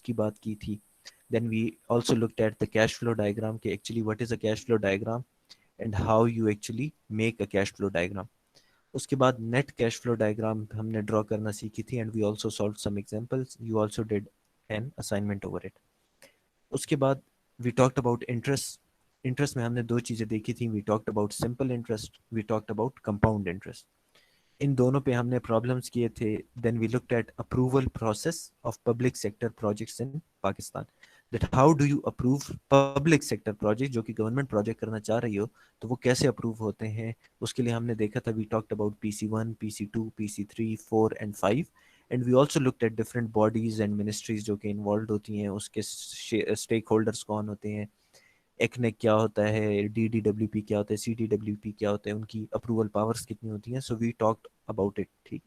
की बात की थी. Then we also looked at the cash flow diagram कि actually what is a cash flow diagram and how you actually make a cash flow diagram. उसके बाद net cash flow diagram हमने draw करना सीखी थी and we also solve some examples. You also did an assignment over it. उसके बाद we talked about interest. Interest में हमने दो चीज़ें देखी थी. We talked about simple interest, we talked about compound interest. इन दोनों पे हमने प्रॉब्लम्स किए थे. Then we looked at approval process of public sector projects in Pakistan. That how do you approve public sector project जो कि गवर्नमेंट प्रोजेक्ट करना चाह रही हो तो वो कैसे अप्रूव होते हैं. उसके लिए हमने देखा था we talked about PC1, PC2, PC3, 4 and 5. And we also looked at different bodies and ministries जो कि इन्वॉल्व होती हैं. उसके स्टेक होल्डर्स कौन होते हैं, एक्नेक क्या होता है, DDWP क्या होता है, CDWP क्या होता है, उनकी अप्रूवल पावर्स कितनी होती हैं. So we talked about it. ठीक.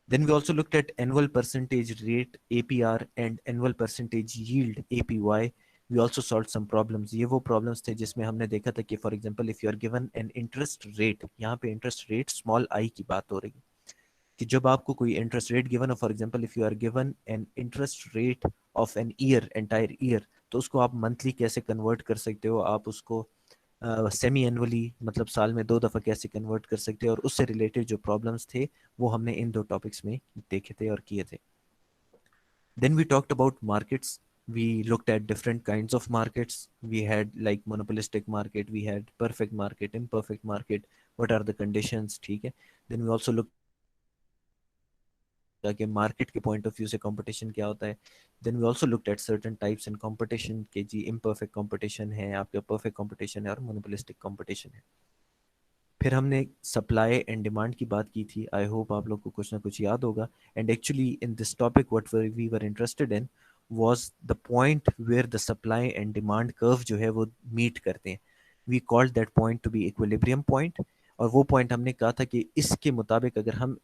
Then we also looked at annual percentage rate APR and annual percentage yield APY. We also solve some problems. ये वो प्रॉब्लम्स थे जिसमें हमने देखा था कि for example if you are given an interest rate, यहाँ पे इंटरेस्ट रेट स्मॉल आई की बात हो रही है कि जब आपको कोई इंटरेस्ट रेट गिवन हो, for example if you are given an interest rate of an year, entire year, तो उसको आप मंथली कैसे कन्वर्ट कर सकते हो, आप उसको सेमी एनुअली मतलब साल में 2 दफ़ा कैसे कन्वर्ट कर सकते हो. और उससे रिलेटेड जो प्रॉब्लम्स थे वो हमने इन दो टॉपिक्स में देखे थे और किए थे. Then we talked about markets. We looked at different kinds of markets. We had like monopolistic market, we had perfect market, imperfect market. What are the conditions? ठीक है. Then we also looked at कि market के point of view से competition क्या होता है. Then we also looked at certain types in competition के जी इम्परफेक्ट कंपटीशन है, आपका परफेक्ट कंपटीशन है और मोनोपोलिस्टिक कंपटीशन है. फिर हमने सप्लाई एंड डिमांड की बात की थी. आई होप आप लोग को कुछ ना कुछ याद होगा. And actually in this topic what we were interested in was the point where the supply and demand curve जो है वो मीट करते हैं. We called that point to be equilibrium point. और वो पॉइंट हमने कहा था कि इसके मुताबिक अगर हम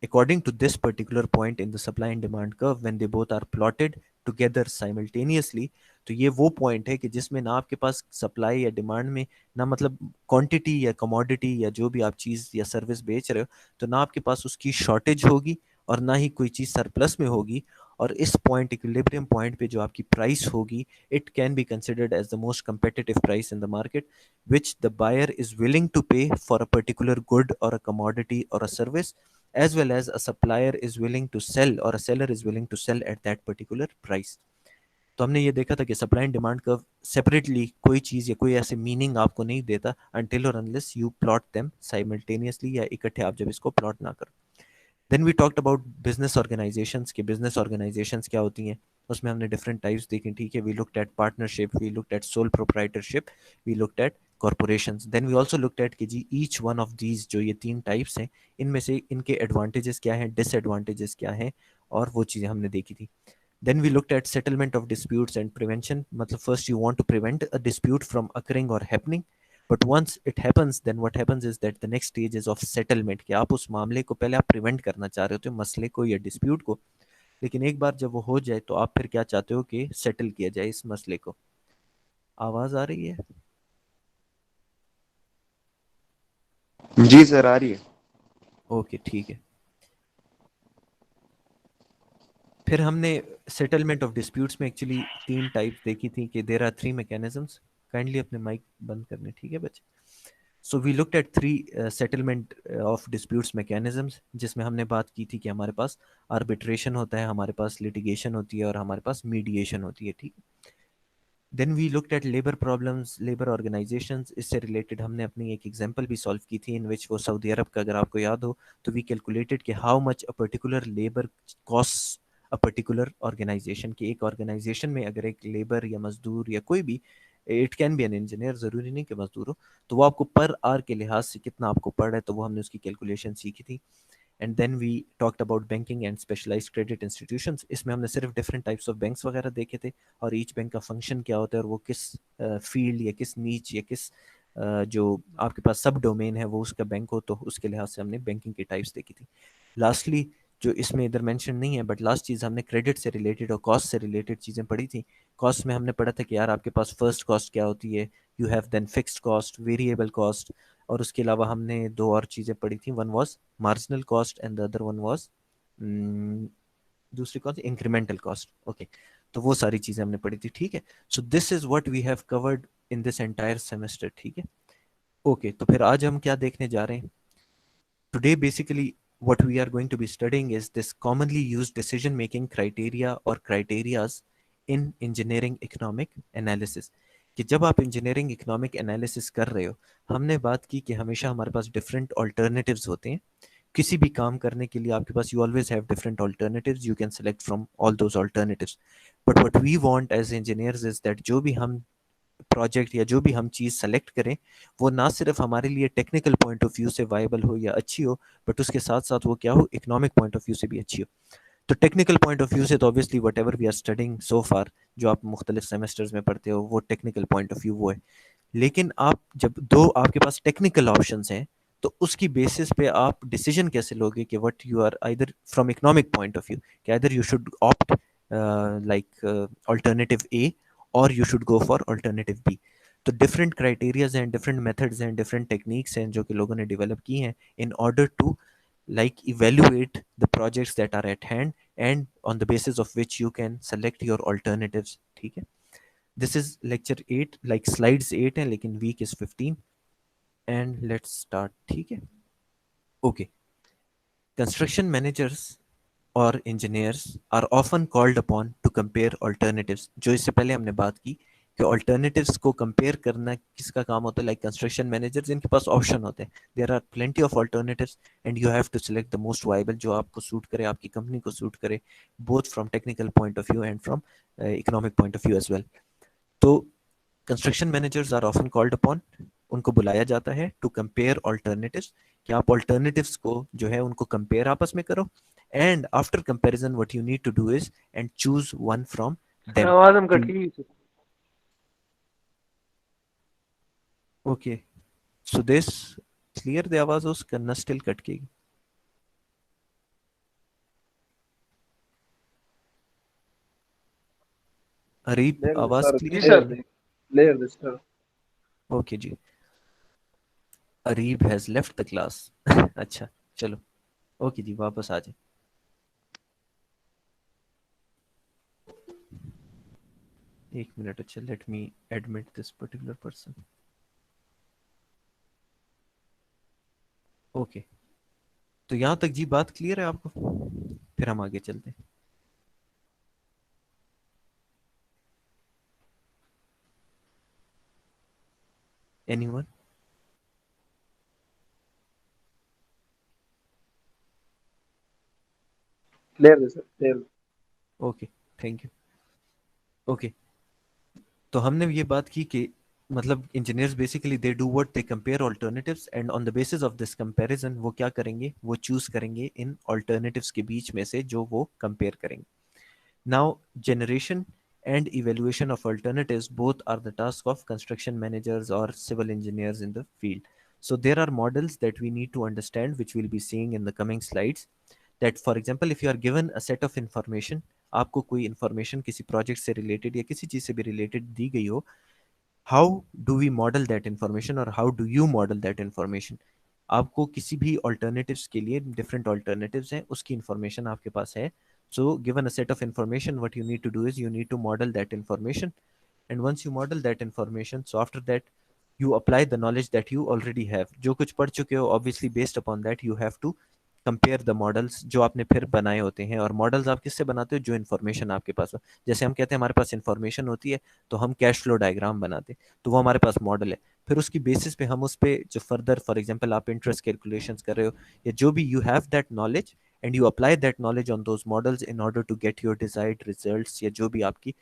according to this particular point in the supply and demand curve when they both are plotted together simultaneously, तो ये वो पॉइंट है कि जिसमें ना आपके पास सप्लाई या डिमांड में ना मतलब क्वांटिटी या कमोडिटी या जो भी आप चीज़ या सर्विस बेच रहे हो तो ना आपके पास उसकी शॉर्टेज होगी और ना ही कोई चीज़ सरप्लस में होगी. और इस पॉइंट इक्विलिब्रियम पॉइंट पे जो आपकी प्राइस होगी it can be considered as the most competitive price in the market which the buyer is willing to pay for a particular good or a commodity or a service, as well as a supplier is willing to sell or a seller is willing to sell at that particular price. तो हमने ये देखा था कि supply and demand curve separately कोई चीज़ या कोई ऐसे मीनिंग आपको नहीं देता until और unless you plot them simultaneously या इकट्ठे आप जब इसको प्लॉट ना करो. Then we talked about business organisations के बिजनेस ऑर्गेनाइजेशंस क्या होती हैं. उसमें हमने डिफरेंट टाइप्स देखे. ठीक है. We looked at partnership, we looked at sole proprietorship, we looked at corporations. Then we also looked at कि जी ईच वन ऑफ दीज जो ये 3 टाइप्स हैं इनमें से इनके एडवांटेजेस क्या हैं, डिसएडवांटेजेस क्या हैं, और वो चीज़ें हमने देखी थी. Then we looked at settlement of disputes and prevention. मतलब first you want to prevent a dispute from occurring or happening, but once it happens, then what happens is that the next stage is of settlement. कि आप उस मामले को पहले आप prevent करना चाह रहे होते हो, मसले को या dispute को, लेकिन एक बार जब वो हो जाए तो आप फिर क्या चाहते हो कि settle किया जाए इस मसले को. आवाज आ रही है? जी सर, आ रही है। ओके ठीक है. फिर हमने सेटलमेंट ऑफ डिस्प्यूट्स में एक्चुअली 3 टाइप्स देखी थी कि देर आर 3 मैकेनिज्म्स. काइंडली अपने माइक बंद करने. ठीक है बच्चे. So we looked at 3 settlement of disputes mechanisms जिसमें हमने बात की थी कि हमारे पास आर्बिट्रेशन होता है, हमारे पास लिटिगेशन होती है और हमारे पास मीडिएशन होती है. ठीक. Then we looked at labour problems, labour organisations. इससे रिलेटेड हमने अपनी एक एग्जांपल भी सॉल्व की थी इन विच वो सऊदी अरब का अगर आपको याद हो तो वी कैलकुलेटेड कि how much a particular labour cost a particular organisation. की एक ऑर्गेनाइजेशन में अगर एक लेबर या मजदूर या कोई भी, it can B an engineer, ज़रूरी नहीं कि मजदूर हो, तो वो आपको पर आवर के लिहाज से कितना आपको पड़ रहा है, तो वो हमने उसकी कैलकुलेशन सीखी थी. And then we talked about banking and specialised credit institutions. इसमें हमने सिर्फ डिफरेंट टाइप्स ऑफ बैंक्स वगैरह देखे थे और ईच बैंक का फंक्शन क्या होता है और वो किस फील्ड या किस नीच या किस जो आपके पास सब डोमेन है वो उसका बैंक हो, तो उसके लिहाज से हमने बैंकिंग की टाइप्स देखी थी. लास्टली जो इसमें इधर मेंशन नहीं है बट लास्ट चीज़ हमने क्रेडिट से रिलेटेड और कॉस्ट से रिलेटेड चीज़ें पढ़ी थी. कॉस्ट में हमने पढ़ा था कि यार आपके पास फर्स्ट कॉस्ट क्या होती है, you have then fixed cost, variable cost, और उसके अलावा हमने 2 और चीज़ें पढ़ी थी. One was marginal cost and the other one was दूसरी कौन सी, इंक्रीमेंटल कॉस्ट. ओके. तो वो सारी चीजें हमने पढ़ी थी, ठीक है। So this is what we have covered in this entire semester, ठीक है। ओके, तो फिर आज हम क्या देखने जा रहे हैं? Today, basically, what we are going to be studying is this commonly used decision making criteria or criterias in engineering economic analysis. कि जब आप इंजीनियरिंग इकोनॉमिक एनालिसिस कर रहे हो, हमने बात की कि हमेशा हमारे पास डिफरेंट ऑल्टरनेटिव्स होते हैं किसी भी काम करने के लिए। आपके पास you always have different alternatives, you can select from all those alternatives. But what we want as engineers is that जो भी हम प्रोजेक्ट या जो भी हम चीज़ सेलेक्ट करें, वो ना सिर्फ हमारे लिए टेक्निकल पॉइंट ऑफ व्यू से वायबल हो या अच्छी हो, बट उसके साथ साथ वो क्या हो, इकोनॉमिक पॉइंट ऑफ व्यू से भी अच्छी हो। तो टेक्निकल पॉइंट ऑफ व्यू से तो obviously whatever we are studying so far, जो आप मुख्तलिफ सेमेस्टर्स में पढ़ते हो, वो टेक्निकल पॉइंट ऑफ व्यू वो है। लेकिन आप जब दो आपके पास टेक्निकल ऑप्शंस हैं, तो उसकी बेसिस पे आप डिसीजन कैसे लोगे कि what you are either from economic point of view, कि either you should opt like alternative A और you should go for alternative B. तो डिफरेंट क्राइटेरियाज हैं, डिफरेंट मेथड्स हैं, डिफरेंट टेक्निक्स हैं जो कि लोगों ने डेवलप की हैं in order to like evaluate the projects that are at hand and on the basis of which you can select your alternatives, ठीक है। this is lecture 8, like slides 8 है लेकिन week is 15 and let's start, ठीक है। okay, construction managers और engineers are often called upon to compare alternatives, जो इससे पहले हमने बात की कि alternatives को compare करना किसका काम होता है, like construction managers, इनके पास option होते हैं, there are plenty of alternatives and you have to select the most viable जो आपको suit करे, आपकी company को suit करे, both from technical point of view and from economic point of view as well। तो construction managers are often called upon, उनको बुलाया जाता है टू कंपेयर ऑल्टरनेटिव्स, कि आप ऑल्टरनेटिव्स को जो है उनको कंपेयर आपस में करो, and after comparison what you need to do is and choose one from them. आवाज हम कट गई। Okay, so this clear, the आवाज उस करना स्टिल कट गई। अरीब, Clear this, आवाज sir. क्लियर आ Clear रही है? this. Clear this, sir. Okay जी, Areeb has left the class. अच्छा, चलो, ओके जी, वापस आ जाए। एक मिनट, अच्छा, let me admit this particular person. Okay, तो यहाँ तक जी बात क्लियर है आपको? फिर हम आगे चलते हैं। Anyone? Clear this, sir. Clear. Okay, thank you. Okay, तो हमने ये बात की कि मतलब engineers basically they do what, they compare alternatives and on the basis of this comparison वो क्या करेंगे, वो चूज करेंगे इन ऑल्टरनेटिव्स के बीच में से जो वो कंपेयर करेंगे। Now, generation and evaluation of alternatives both are the task of construction managers or civil engineers in the field. So there are models that we need to understand, which we'll be seeing in the coming slides. That, for example, if you are given a set of information, आपको कोई information किसी project से related या किसी चीज से भी related दी गई हो, how do we model that information or how do you model that information? आपको किसी भी alternatives के लिए different alternatives हैं, उसकी information आपके पास है। So given a set of information, what you need to do is you need to model that information. And once you model that information, so after that you apply the knowledge that you already have. जो कुछ पढ़ चुके हो, obviously based upon that you have to compare the models जो आपने फिर बनाए होते हैं। और मॉडल्स आप किससे बनाते हो, जो इन्फॉर्मेशन आपके पास हो। जैसे हम कहते हैं हमारे पास इन्फॉर्मेशन होती है, तो हम कैश फ्लो डायग्राम बनाते हैं, तो वो हमारे पास मॉडल है। फिर उसकी बेसिस पे हम उस पे जो फर्दर, फॉर एग्जांपल आप इंटरेस्ट कैलकुलेशंस कर रहे हो या जो भी, you have that knowledge and you apply that knowledge on those models in order to get your desired results, या जो भी आपकी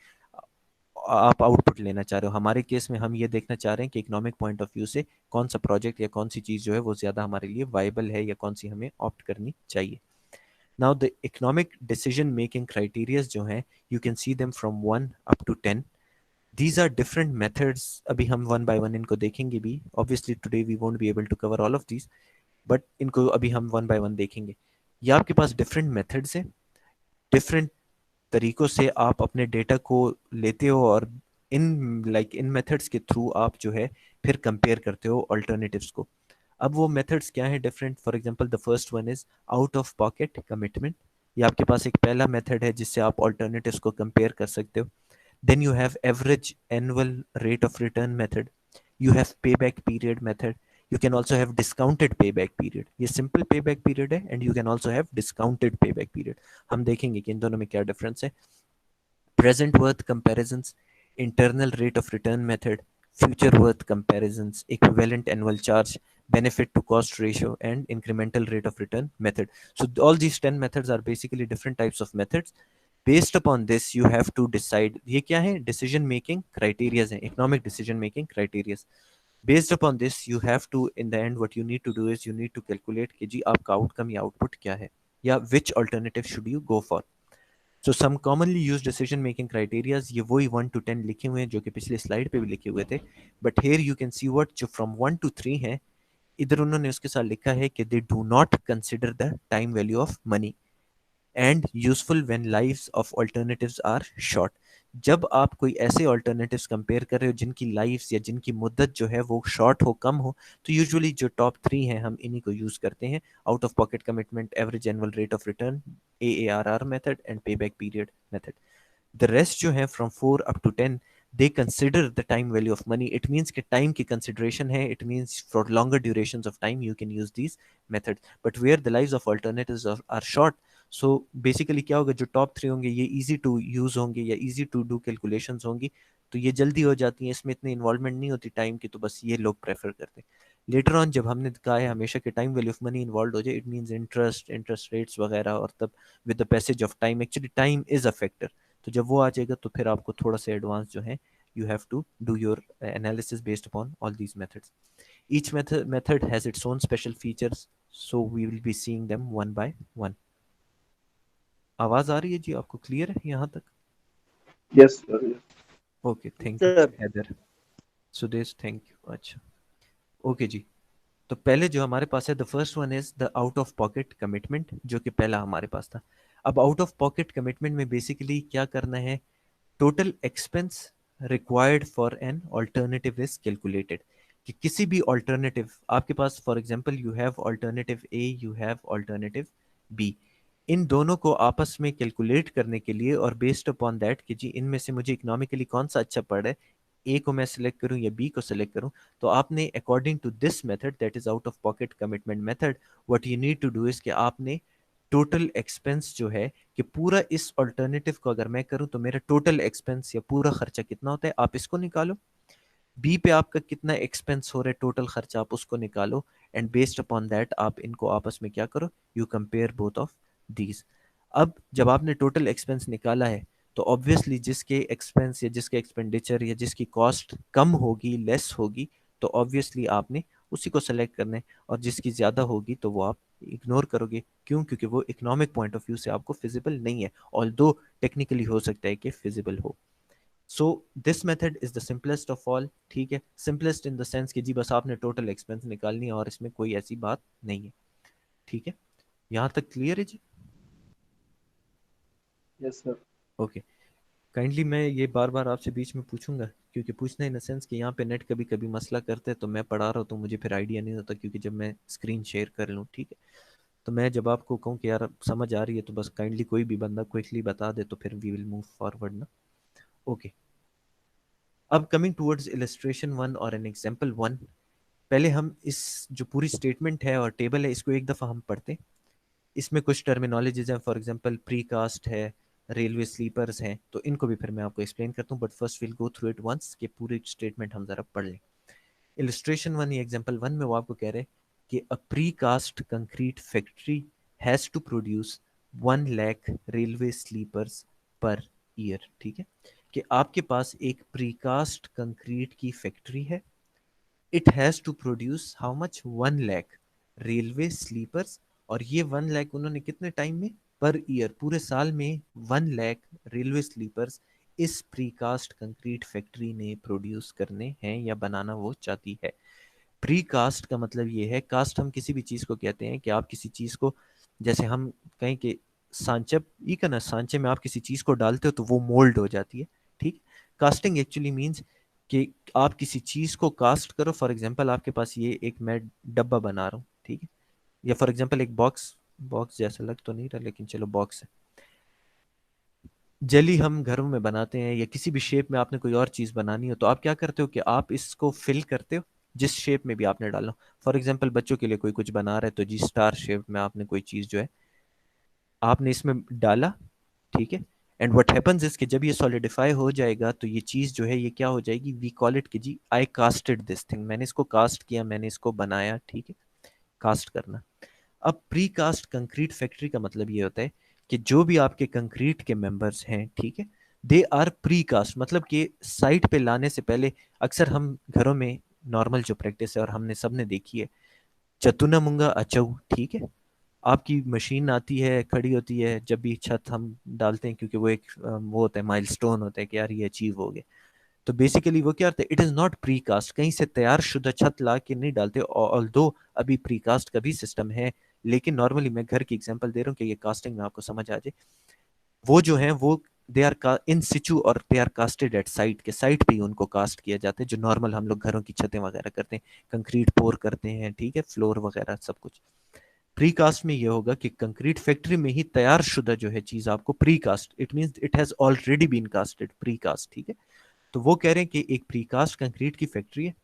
आप आउटपुट लेना चाह रहे हो। हमारे केस में हम ये देखना चाह रहे हैं कि इकोनॉमिक पॉइंट ऑफ व्यू से कौन सा प्रोजेक्ट या कौन सी चीज़ जो है वो ज़्यादा हमारे लिए वाइबल है या कौन सी हमें ऑप्ट करनी चाहिए। Now the economic decision making criterias जो हैं, you can see them from 1 up to 10। These are different methods, अभी हम वन बाय वन इनको देखेंगे भी। Obviously today we won't be able to cover all of these, but इनको अभी हम वन बाय वन देखेंगे। ये आपके पास डिफरेंट मेथड्स हैं, डिफरेंट तरीकों से आप अपने डेटा को लेते हो और इन मेथड्स के थ्रू आप जो है फिर कंपेयर करते हो अल्टरनेटिव्स को। अब वो मेथड्स क्या हैं different, for example the first one is out of pocket commitment. ये आपके पास एक पहला मेथड है जिससे आप ऑल्टरनेटिव्स को कंपेयर कर सकते हो. Then you have average annual rate of return method. You have pay back period method. You can also have discounted पे बैक पीरियड. ये सिंपल पे बैक पीरियड है and you can also have discounted पे back period. हम देखेंगे कि इन दोनों में क्या डिफरेंस है. Present worth comparisons, internal rate of return method, future worth comparisons, equivalent annual charge, benefit to cost ratio, and incremental rate of return method. So all these 10 methods are basically different types of methods. Based upon this, you have to decide. ये क्या है? Decision making criteria हैं, economic decision making criteria. Based upon this, you have to, in the end, what you need to do is you need to calculate कि जी आपका outcome या output क्या है, या which alternative should you go for. So some commonly use decision making criterias, ये वही 1 to 10 लिखे हुए हैं जो कि पिछले स्लाइड पे भी लिखे हुए थे. But here you can see what जो फ्रॉम 1 to 3 है. इधर उन्होंने उसके साथ लिखा है कि they do not consider the time value of money and useful when lives of alternatives are short. जब आप कोई ऐसे ऑल्टरनेटिव्स कंपेयर कर रहे हो जिनकी लाइफ्स या जिनकी मुद्दत जो है वो शॉर्ट हो, कम हो, तो यूजुअली जो टॉप 3 हैं हम इन्हीं को यूज करते हैं. Out of pocket commitment, average annual rate of return, AARR method and pay back period method. The rest जो है from 4 up to 10, they consider the time value of money. It means कि time की consideration है. It means for longer durations of time you can use these methods. But where the lives of alternatives are short, so basically क्या होगा, जो top 3 होंगे ये easy to use होंगे या easy to do calculations होंगी, तो ये जल्दी हो जाती हैं, इसमें इतनी इन्वॉल्वमेंट नहीं होती टाइम की, तो बस ये लोग प्रेफर करते हैं. लेटर ऑन जब हमने कहा है हमेशा कि time value of money involve हो जाए, इट मीन्स इंटरेस्ट रेट्स वगैरह, और तब with the passage of time actually time is a factor. तो जब वो आ जाएगा तो फिर आपको थोड़ा सा एडवांस जो है, you have to do your analysis based upon all these methods. Each method has its own special features, so we will be seeing them one by one. आवाज आ रही है जी आपको? क्लियर है यहाँ तक? Yes, sir. Yes. Okay, thank you sir Haider. Sudesh, thank you. अच्छा, okay जी. तो पहले जो हमारे पास है, the first one is the out of pocket commitment, जो कि पहला हमारे पास था. अब आउट ऑफ पॉकेट कमिटमेंट में बेसिकली क्या करना है, total expense required for an alternative is calculated. कि किसी भी ऑल्टरनेटिव आपके पास, for example you have alternative A, you have alternative B, इन दोनों को आपस में कैलकुलेट करने के लिए, और बेस्ड अपॉन दैट कि जी इनमें से मुझे इकोनॉमिकली कौन सा अच्छा पड़ रहा है, ए को मैं सिलेक्ट करूं या बी को सिलेक्ट करूं, तो आपने according to this method, that is out of pocket commitment method, what you need to do is कि आपने टोटल एक्सपेंस जो है, कि पूरा इस ऑल्टरनेटिव को अगर मैं करूं तो मेरा टोटल एक्सपेंस या पूरा खर्चा कितना होता है, आप इसको निकालो. बी पे आपका कितना एक्सपेंस हो रहा है, टोटल खर्चा, आप उसको निकालो. एंड बेस्ड अपॉन दैट आप इनको आपस में क्या करो, you compare both of these. अब जब आपने टोटल एक्सपेंस निकाला है, तो ऑब्वियसली जिसके एक्सपेंस या जिसके एक्सपेंडिचर या जिसकी कॉस्ट कम होगी, लेस होगी, तो ऑब्वियसली आपने उसी को सेलेक्ट करना है. और जिसकी ज़्यादा होगी तो वो आप इग्नोर करोगे. क्यों? क्योंकि वो इकोनॉमिक पॉइंट ऑफ व्यू से आपको फिजिबल नहीं है, ऑल्दो टेक्निकली हो सकता है कि फिजिबल हो. So this method is the simplest of all. ठीक है, सिंपलेस्ट इन द सेंस कि जी बस आपने टोटल एक्सपेंस निकालनी है और इसमें कोई ऐसी बात नहीं है. ठीक है, यहाँ तक क्लियर है जी? Yes, sir. ओके. काइंडली मैं ये बार बार आपसे बीच में पूछूंगा, क्योंकि पूछना इन द सेंस कि यहाँ पे नेट कभी कभी मसला करते हैं, तो मैं पढ़ा रहा हूँ तो मुझे फिर आइडिया नहीं होता, क्योंकि जब मैं स्क्रीन शेयर कर लूँ, ठीक है, तो मैं जब आपको कहूँ कि यार समझ आ रही है, तो बस काइंडली कोई भी बंदा क्विकली बता दे, तो फिर वी विल मूव फॉरवर्ड ना. ओके. अब कमिंग टूवर्ड्स इलस्ट्रेशन 1 और एन एग्जांपल 1, पहले हम इस जो पूरी स्टेटमेंट है और टेबल है, इसको एक दफ़ा हम पढ़ते हैं. इसमें कुछ टर्मिनोलॉजीज हैं, फॉर एग्जांपल प्री कास्ट है, रेलवे स्लीपर्स हैं, तो इनको भी फिर मैं आपको एक्सप्लेन करता हूँ. But first will go through it once, कि पूरी स्टेटमेंट हम ज़रा पढ़ लें. इलस्ट्रेशन 1 या एग्जांपल 1 में वो आपको कह रहे हैं कि a precast concrete factory has to produce 1 lakh railway sleepers per year. ठीक है, कि आपके पास एक प्रीकास्ट कंक्रीट की फैक्ट्री है. It has to produce how much, 1 lakh railway sleepers. और ये 1 लाख उन्होंने कितने टाइम में, पर ईयर, पूरे साल में 1 लाख रेलवे स्लीपर्स इस प्रीकास्ट कंक्रीट फैक्ट्री ने प्रोड्यूस करने हैं या बनाना वो चाहती है. प्री कास्ट का मतलब ये है, कास्ट हम किसी भी चीज़ को कहते हैं कि आप किसी चीज़ को, जैसे हम कहें कि सांचप ई का ना, सांचे में आप किसी चीज़ को डालते हो तो वो मोल्ड हो जाती है. ठीक, कास्टिंग एक्चुअली मीन्स कि आप किसी चीज़ को कास्ट करो. फॉर एग्जांपल आपके पास ये एक मैं डब्बा बना रहा हूँ, ठीक है, या फॉर एग्जांपल एक बॉक्स बॉक्स जैसा लग तो नहीं रहा, लेकिन चलो बॉक्स है। जेली हम घरों में बनाते हैं, या किसी भी शेप में आपने कोई और चीज़ बनानी हो तो आप क्या करते हो कि आप इसको फिल करते हो जिस शेप में भी आपने डालना। फॉर एग्जांपल बच्चों के लिए कोई कुछ बना रहा है तो जी स्टार शेप में आपने कोई चीज़ जो है आपने इसमें डाला, ठीक है। एंड व्हाट हैपेंस इज कि जब ये सॉलिडिफाई हो जाएगा तो ये चीज़ जो है ये क्या हो जाएगी, वी कॉल इट कि जी आई कास्टेड दिस थिंग, मैंने इसको कास्ट किया, मैंने इसको बनाया, ठीक है। कास्ट करना। अब प्री कास्ट कंक्रीट फैक्ट्री का मतलब ये होता है कि जो भी आपके कंक्रीट के मेंबर्स हैं, ठीक है, दे आर प्री कास्ट, मतलब कि साइट पे लाने से पहले अक्सर हम घरों में नॉर्मल जो प्रैक्टिस है और हमने सबने देखी है, चतुना मुंगा अचऊ, ठीक है। आपकी मशीन आती है, खड़ी होती है, जब भी छत हम डालते हैं, क्योंकि वो एक वो होता है माइलस्टोन होता है कि यार ये अचीव हो गया। तो बेसिकली वो क्या होता है, it is not precast, कहीं से तैयार शुदा छत ला के नहीं डालते, ऑल्दो अभी प्री कास्ट का भी सिस्टम है, लेकिन नॉर्मली मैं घर की एग्जांपल दे रहा हूँ कि ये कास्टिंग में आपको समझ आ जाए। वो जो है वो दे आर इन सिचू और they are casted at site, के साइट पे ही उनको कास्ट किया जाता है, जो नॉर्मल हम लोग घरों की छतें वगैरह करते हैं, कंक्रीट पोर करते हैं, ठीक है, फ्लोर वगैरह सब कुछ। प्री कास्ट में ये होगा कि कंक्रीट फैक्ट्री में ही तैयार शुदा जो है चीज आपको precast, it means it has already been casted, precast, ठीक है। तो वो कह रहे हैं कि एक प्रीकास्ट कंक्रीट की फैक्ट्री है,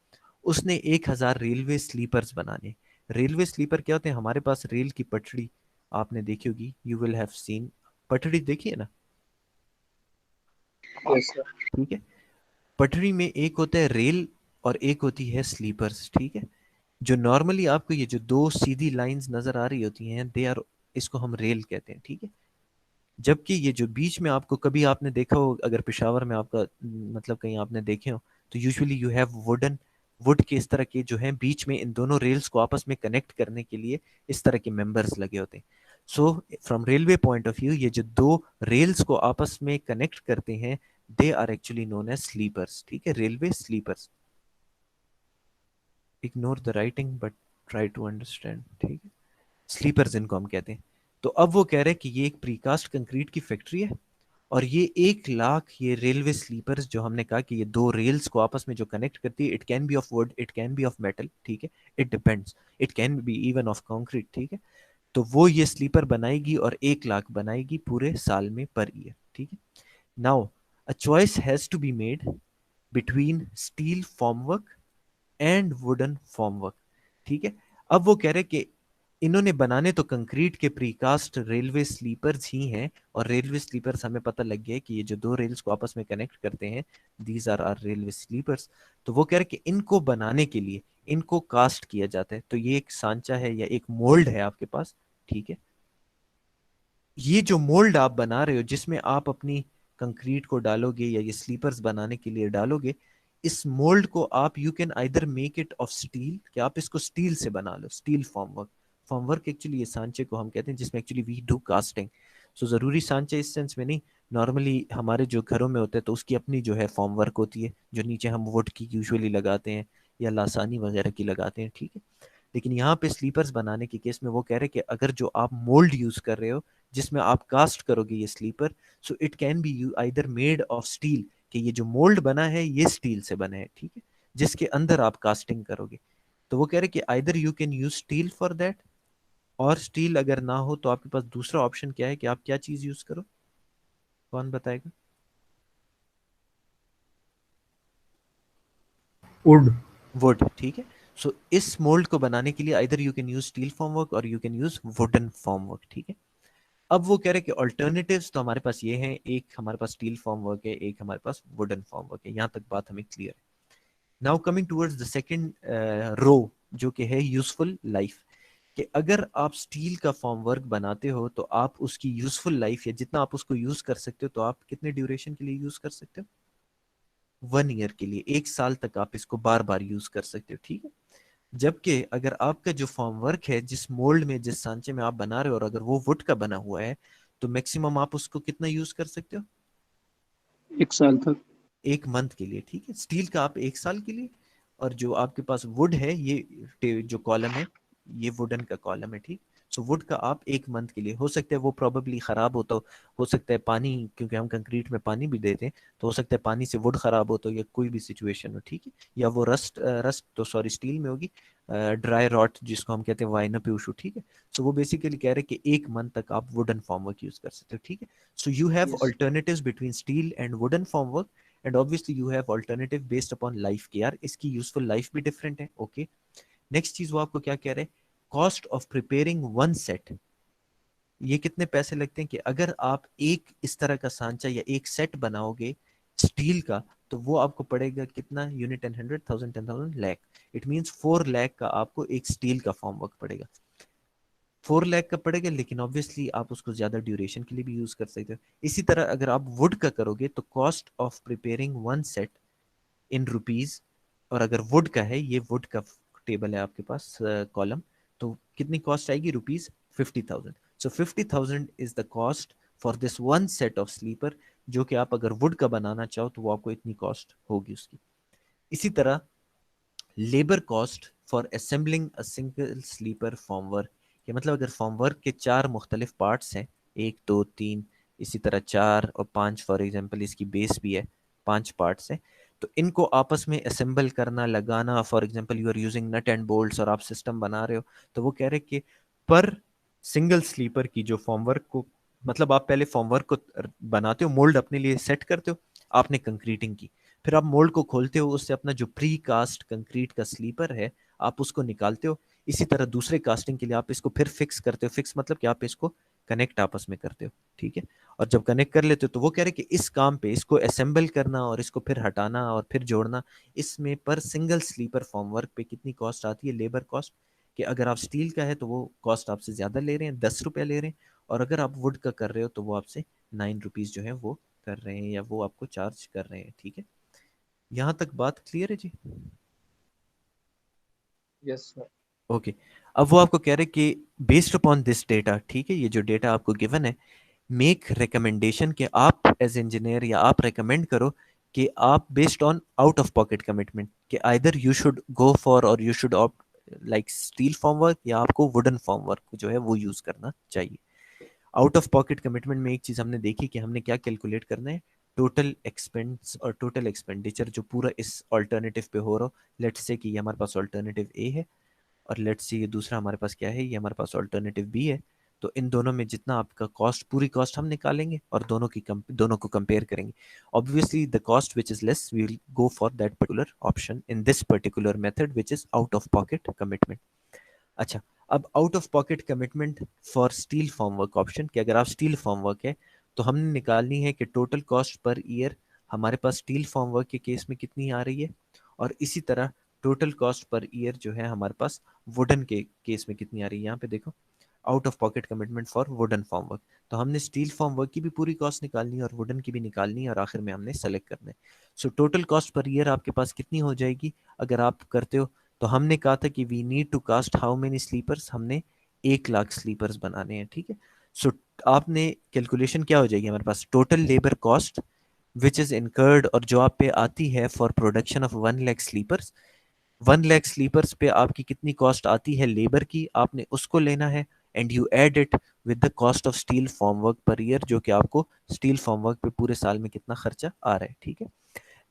उसने 1,000 रेलवे स्लीपर्स बनाने। रेलवे स्लीपर क्या होते हैं, हमारे पास रेल की पटड़ी आपने देखी होगी, यू विल हैव सीन, पटड़ी देखी है ना, Yes, sir. ठीक है। पटरी में एक होता है रेल और एक होती है स्लीपर्स, ठीक है। जो नॉर्मली आपको ये जो दो सीधी लाइंस नजर आ रही होती हैं, दे आर, इसको हम रेल कहते हैं, ठीक है। जबकि ये जो बीच में आपको कभी आपने देखा हो, अगर पेशावर में आपका मतलब कहीं आपने देखे हो, तो usually you have wooden, would के इस तरह के जो हैं बीच में इन दोनों रेल्स को आपस में कनेक्ट करने के लिए इस तरह के मेंबर्स लगे होते हैं। So from railway point of view ये जो दो रेल्स को आपस में कनेक्ट करते हैं, they are actually known as sleepers, ठीक है, railway sleepers. Ignore the writing but try to understand, ठीक है। स्लीपर्स इनको हम कहते हैं। तो अब वो कह रहे हैं कि ये एक प्रीकास्ट कंक्रीट की फैक्ट्री है, और ये 1,00,000 ये रेलवे स्लीपर्स जो हमने कहा कि ये दो रेल्स को आपस में जो कनेक्ट करती है, it can B of would, it can B of metal, ठीक है, it depends, it can be even of concrete, ठीक है। तो वो ये स्लीपर बनाएगी और 1,00,000 बनाएगी पूरे साल में पर ईयर, ठीक है। Now a choice has to be made between steel formwork and wooden formwork, ठीक है। अब वो कह रहे कि इन्होंने बनाने तो कंक्रीट के प्रीकास्ट रेलवे स्लीपर्स ही हैं, और रेलवे स्लीपर्स हमें पता लग गया है कि ये जो दो रेल्स को आपस में कनेक्ट करते हैं, these are are railway sleepers. तो वो कह रहे कि इनको बनाने के लिए इनको कास्ट किया जाता है, तो ये एक सांचा है या एक मोल्ड है आपके पास, ठीक है। ये जो मोल्ड आप बना रहे हो जिसमें आप अपनी कंक्रीट को डालोगे या ये स्लीपर्स बनाने के लिए डालोगे, इस मोल्ड को आप you can either make it of steel, कि आप इसको स्टील से बना लो, स्टील फॉर्मवर्क। फॉर्मवर्क एक्चुअली ये सांचे को हम कहते हैं जिसमें एक्चुअली वी डू कास्टिंग। सो जरूरी सांचे इस सेंस में नहीं, नॉर्मली हमारे जो घरों में होते हैं तो उसकी अपनी जो है फॉर्मवर्क होती है, जो नीचे हम वुड की यूजुअली लगाते हैं या लासानी वगैरह की लगाते हैं, ठीक है। लेकिन यहाँ पे स्लीपर्स बनाने के केस में वो कह रहे हैं कि अगर जो आप मोल्ड यूज कर रहे हो जिसमें आप कास्ट करोगे ये sleeper, so it can be you either made of steel, कि ये जो मोल्ड बना है ये स्टील से बना है, ठीक है, जिसके अंदर आप कास्टिंग करोगे। तो वो कह रहे कि either you can use steel for that, और स्टील अगर ना हो तो आपके पास दूसरा ऑप्शन क्या है कि आप क्या चीज यूज करो, कौन बताएगा। Wood. वुड, ठीक है। सो इस मोल्ड को बनाने के लिए either you can use steel formwork और you can use wooden formwork, ठीक है। अब वो कह रहे हैं कि ऑल्टरनेटिव्स तो हमारे पास ये हैं, एक हमारे पास स्टील फॉर्म वर्क है, एक हमारे पास वुडन फॉर्म वर्क है, यहाँ तक बात हमें क्लियर है। Now coming towards the second row, जो कि है यूजफुल लाइफ, कि अगर आप स्टील का फॉर्म वर्क बनाते हो तो आप उसकी यूजफुल लाइफ या जितना आप उसको यूज कर सकते हो, तो आप कितने ड्यूरेशन के लिए यूज कर सकते हो, 1 ईयर के लिए, 1 साल तक आप इसको बार बार यूज कर सकते हो, ठीक है। जबकि अगर आपका जो फॉर्म वर्क है जिस मोल्ड में जिस सांचे में आप बना रहे हो और अगर वो वुड का बना हुआ है, तो मैक्सिमम आप उसको कितना यूज कर सकते हो, 1 साल तक. 1 मंथ के लिए, ठीक है। स्टील का आप 1 साल के लिए, और जो आपके पास वुड है ये जो कॉलम है ये वुडन का कॉलम है, ठीक। सो वुड का आप 1 मंथ के लिए, हो सकता है वो प्रॉबेबली ख़राब हो सकता है पानी, क्योंकि हम कंक्रीट में पानी भी देते हैं, तो हो सकता है पानी से वुड ख़राब हो, तो या कोई भी सिचुएशन हो, ठीक है, या वो रस्ट तो सॉरी स्टील में होगी, ड्राई रॉट जिसको हम कहते हैं वाइनप इशू, ठीक है। सो वो बेसिकली कह रहे हैं कि 1 मंथ तक आप वुडन फॉर्मवर्क यूज़ कर सकते हो, ठीक है। So you have yes. Alternatives between steel and wooden formwork, and obviously you have alternative based upon life के, यार इसकी यूजफुल लाइफ भी डिफरेंट है, ओके। नेक्स्ट चीज वो आपको क्या कह रहे हैं, cost of preparing one set, ये कितने पैसे लगते हैं कि अगर आप एक इस तरह का सांचा या एक सेट बनाओगे स्टील का, तो वो आपको पड़ेगा कितना, unit 10, 100, 1000, 10,000 lakh, it means 4 lakh का आपको एक स्टील का फॉर्मवर्क पड़ेगा, 4 लाख का पड़ेगा, लेकिन ऑब्वियसली आप उसको ज्यादा ड्यूरेशन के लिए भी यूज कर सकते हो। इसी तरह अगर आप वुड का करोगे तो cost of preparing one set in rupees, और अगर वुड का है, ये वुड का टेबल है आपके पास कॉलम, तो कितनी कॉस्ट आएगी, rupees 50,000। So 50,000 is the cost for this one set of sleeper, जो कि आप अगर वुड का बनाना चाहो तो वो आपको इतनी कॉस्ट होगी उसकी। इसी तरह labour cost for assembling a single sleeper formwork, कि मतलब अगर फॉर्मवर्क के 4 मुख्तलिफ पार्ट्स हैं, 1, 2, 3, इसी तरह 4 और 5, फॉर एग्जांपल इसकी बेस भी है, 5 पार्ट्स हैं, तो इनको आपस में असेंबल करना, लगाना, for example you are using nut and bolts और आप सिस्टम बना रहे हो, तो वो कह रहे कि पर सिंगल स्लीपर की जो फॉर्मवर्क को, मतलब आप पहले फॉर्मवर्क को बनाते हो, मोल्ड अपने लिए सेट करते हो, आपने कंक्रीटिंग की, फिर आप मोल्ड को खोलते हो, उससे अपना जो प्री कास्ट कंक्रीट का स्लीपर है आप उसको निकालते हो, इसी तरह दूसरे कास्टिंग के लिए आप इसको फिर फिक्स करते हो, फिक्स मतलब कि आप इसको कनेक्ट आपस में करते हो, ठीक है। और जब कनेक्ट कर लेते हो तो वो कह रहे कि इस काम पे इसको असेंबल करना और इसको फिर हटाना और फिर जोड़ना, इसमें पर सिंगल स्लीपर फॉर्मवर्क पे कितनी कॉस्ट आती है, लेबर कॉस्ट, कि अगर आप स्टील का है तो वो कॉस्ट आपसे ज़्यादा ले रहे हैं, 10 रुपये ले रहे हैं, और अगर आप वुड का कर रहे हो तो वो आपसे 9 रुपीज़ जो है वो कर रहे हैं, या वो आपको चार्ज कर रहे हैं, ठीक है। यहाँ तक बात क्लियर है जी? Yes sir. ओके। अब वो आपको कह रहे हैं कि बेस्ड अपॉन दिस डेटा, ठीक है, ये जो डेटा आपको गिवन है, मेक रिकमेंडेशन कि आप एज इंजीनियर या आप रिकमेंड करो कि आप based on out of pocket commitment, कि either you should go for और you should opt like steel formwork, या आपको वुडन फॉर्मवर्क जो है वो यूज करना चाहिए। आउट ऑफ पॉकेट कमिटमेंट में एक चीज हमने देखी कि हमने क्या कैलकुलेट करना है, टोटल एक्सपेंस और टोटल एक्सपेंडिचर जो पूरा इस ऑल्टरनेटिव पे हो रहा हो, लेट्स से कि ये हमारे पास ऑल्टरनेटिव ए है, और लेट्स सी ये दूसरा हमारे पास क्या है, ये हमारे पास ऑल्टरनेटिव बी है, तो इन दोनों में जितना आपका कॉस्ट, पूरी कॉस्ट हम निकालेंगे और दोनों को कंपेयर करेंगे। Obviously the cost which is less we will go for that particular option in this particular method which is out of pocket commitment. अच्छा, अब out of pocket commitment for steel formwork option, कि अगर आप steel formwork है तो हमने निकालनी है कि टोटल कॉस्ट पर ईयर हमारे पास स्टील फॉर्मवर्क के केस में कितनी आ रही है, और इसी तरह टोटल कॉस्ट पर ईयर जो है हमारे पास वुडन के केस में कितनी आ रही है। यहाँ पे देखो, out of pocket commitment for wooden formwork, तो हमने स्टील फॉर्मवर्क की भी पूरी कॉस्ट निकालनी है और वुडन की भी निकालनी है, और आखिर में हमने सेलेक्ट करना है। So total cost per year आपके पास कितनी हो जाएगी अगर आप करते हो, तो हमने कहा था कि we need to cast how many sleepers, हमने 1 लाख स्लीपर्स बनाने हैं, ठीक है। सो आपने कैलकुलेशन क्या हो जाएगी हमारे पास, total labour cost which is incurred, और जो आप पे आती है for production of 1 lakh sleepers, 1 lakh sleepers पे आपकी कितनी कॉस्ट आती है लेबर की, आपने उसको लेना है, and you add it with the cost of steel formwork per year, जो कि आपको स्टील फॉर्मवर्क पे पूरे साल में कितना खर्चा आ रहा है, ठीक है।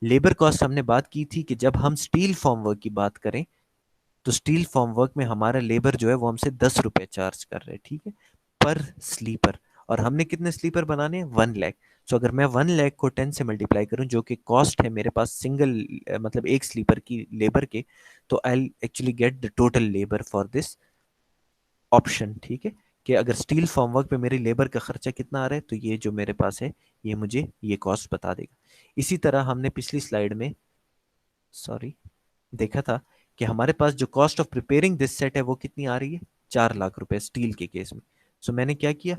लेबर कॉस्ट हमने बात की थी कि जब हम स्टील फॉर्मवर्क की बात करें तो स्टील फॉर्मवर्क में हमारा लेबर जो है वो हमसे 10 रुपए चार्ज कर रहे हैं, ठीक है, पर स्लीपर, और हमने कितने स्लीपर बनाने हैं, 1 लाख। सो अगर मैं 1 लाख को 10 से मल्टीप्लाई करूं, जो कि कॉस्ट है मेरे पास सिंगल मतलब एक स्लीपर की लेबर के, तो I actually get the total labour for this option, ठीक है, कि अगर स्टील फॉर्मवर्क पे मेरी लेबर का खर्चा कितना आ रहा है, तो ये जो मेरे पास है ये मुझे ये कॉस्ट बता देगा। इसी तरह हमने पिछली स्लाइड में, सॉरी, देखा था कि हमारे पास जो cost of preparing this set है वो कितनी आ रही है, 4 लाख रुपए स्टील के केस में। सो मैंने क्या किया,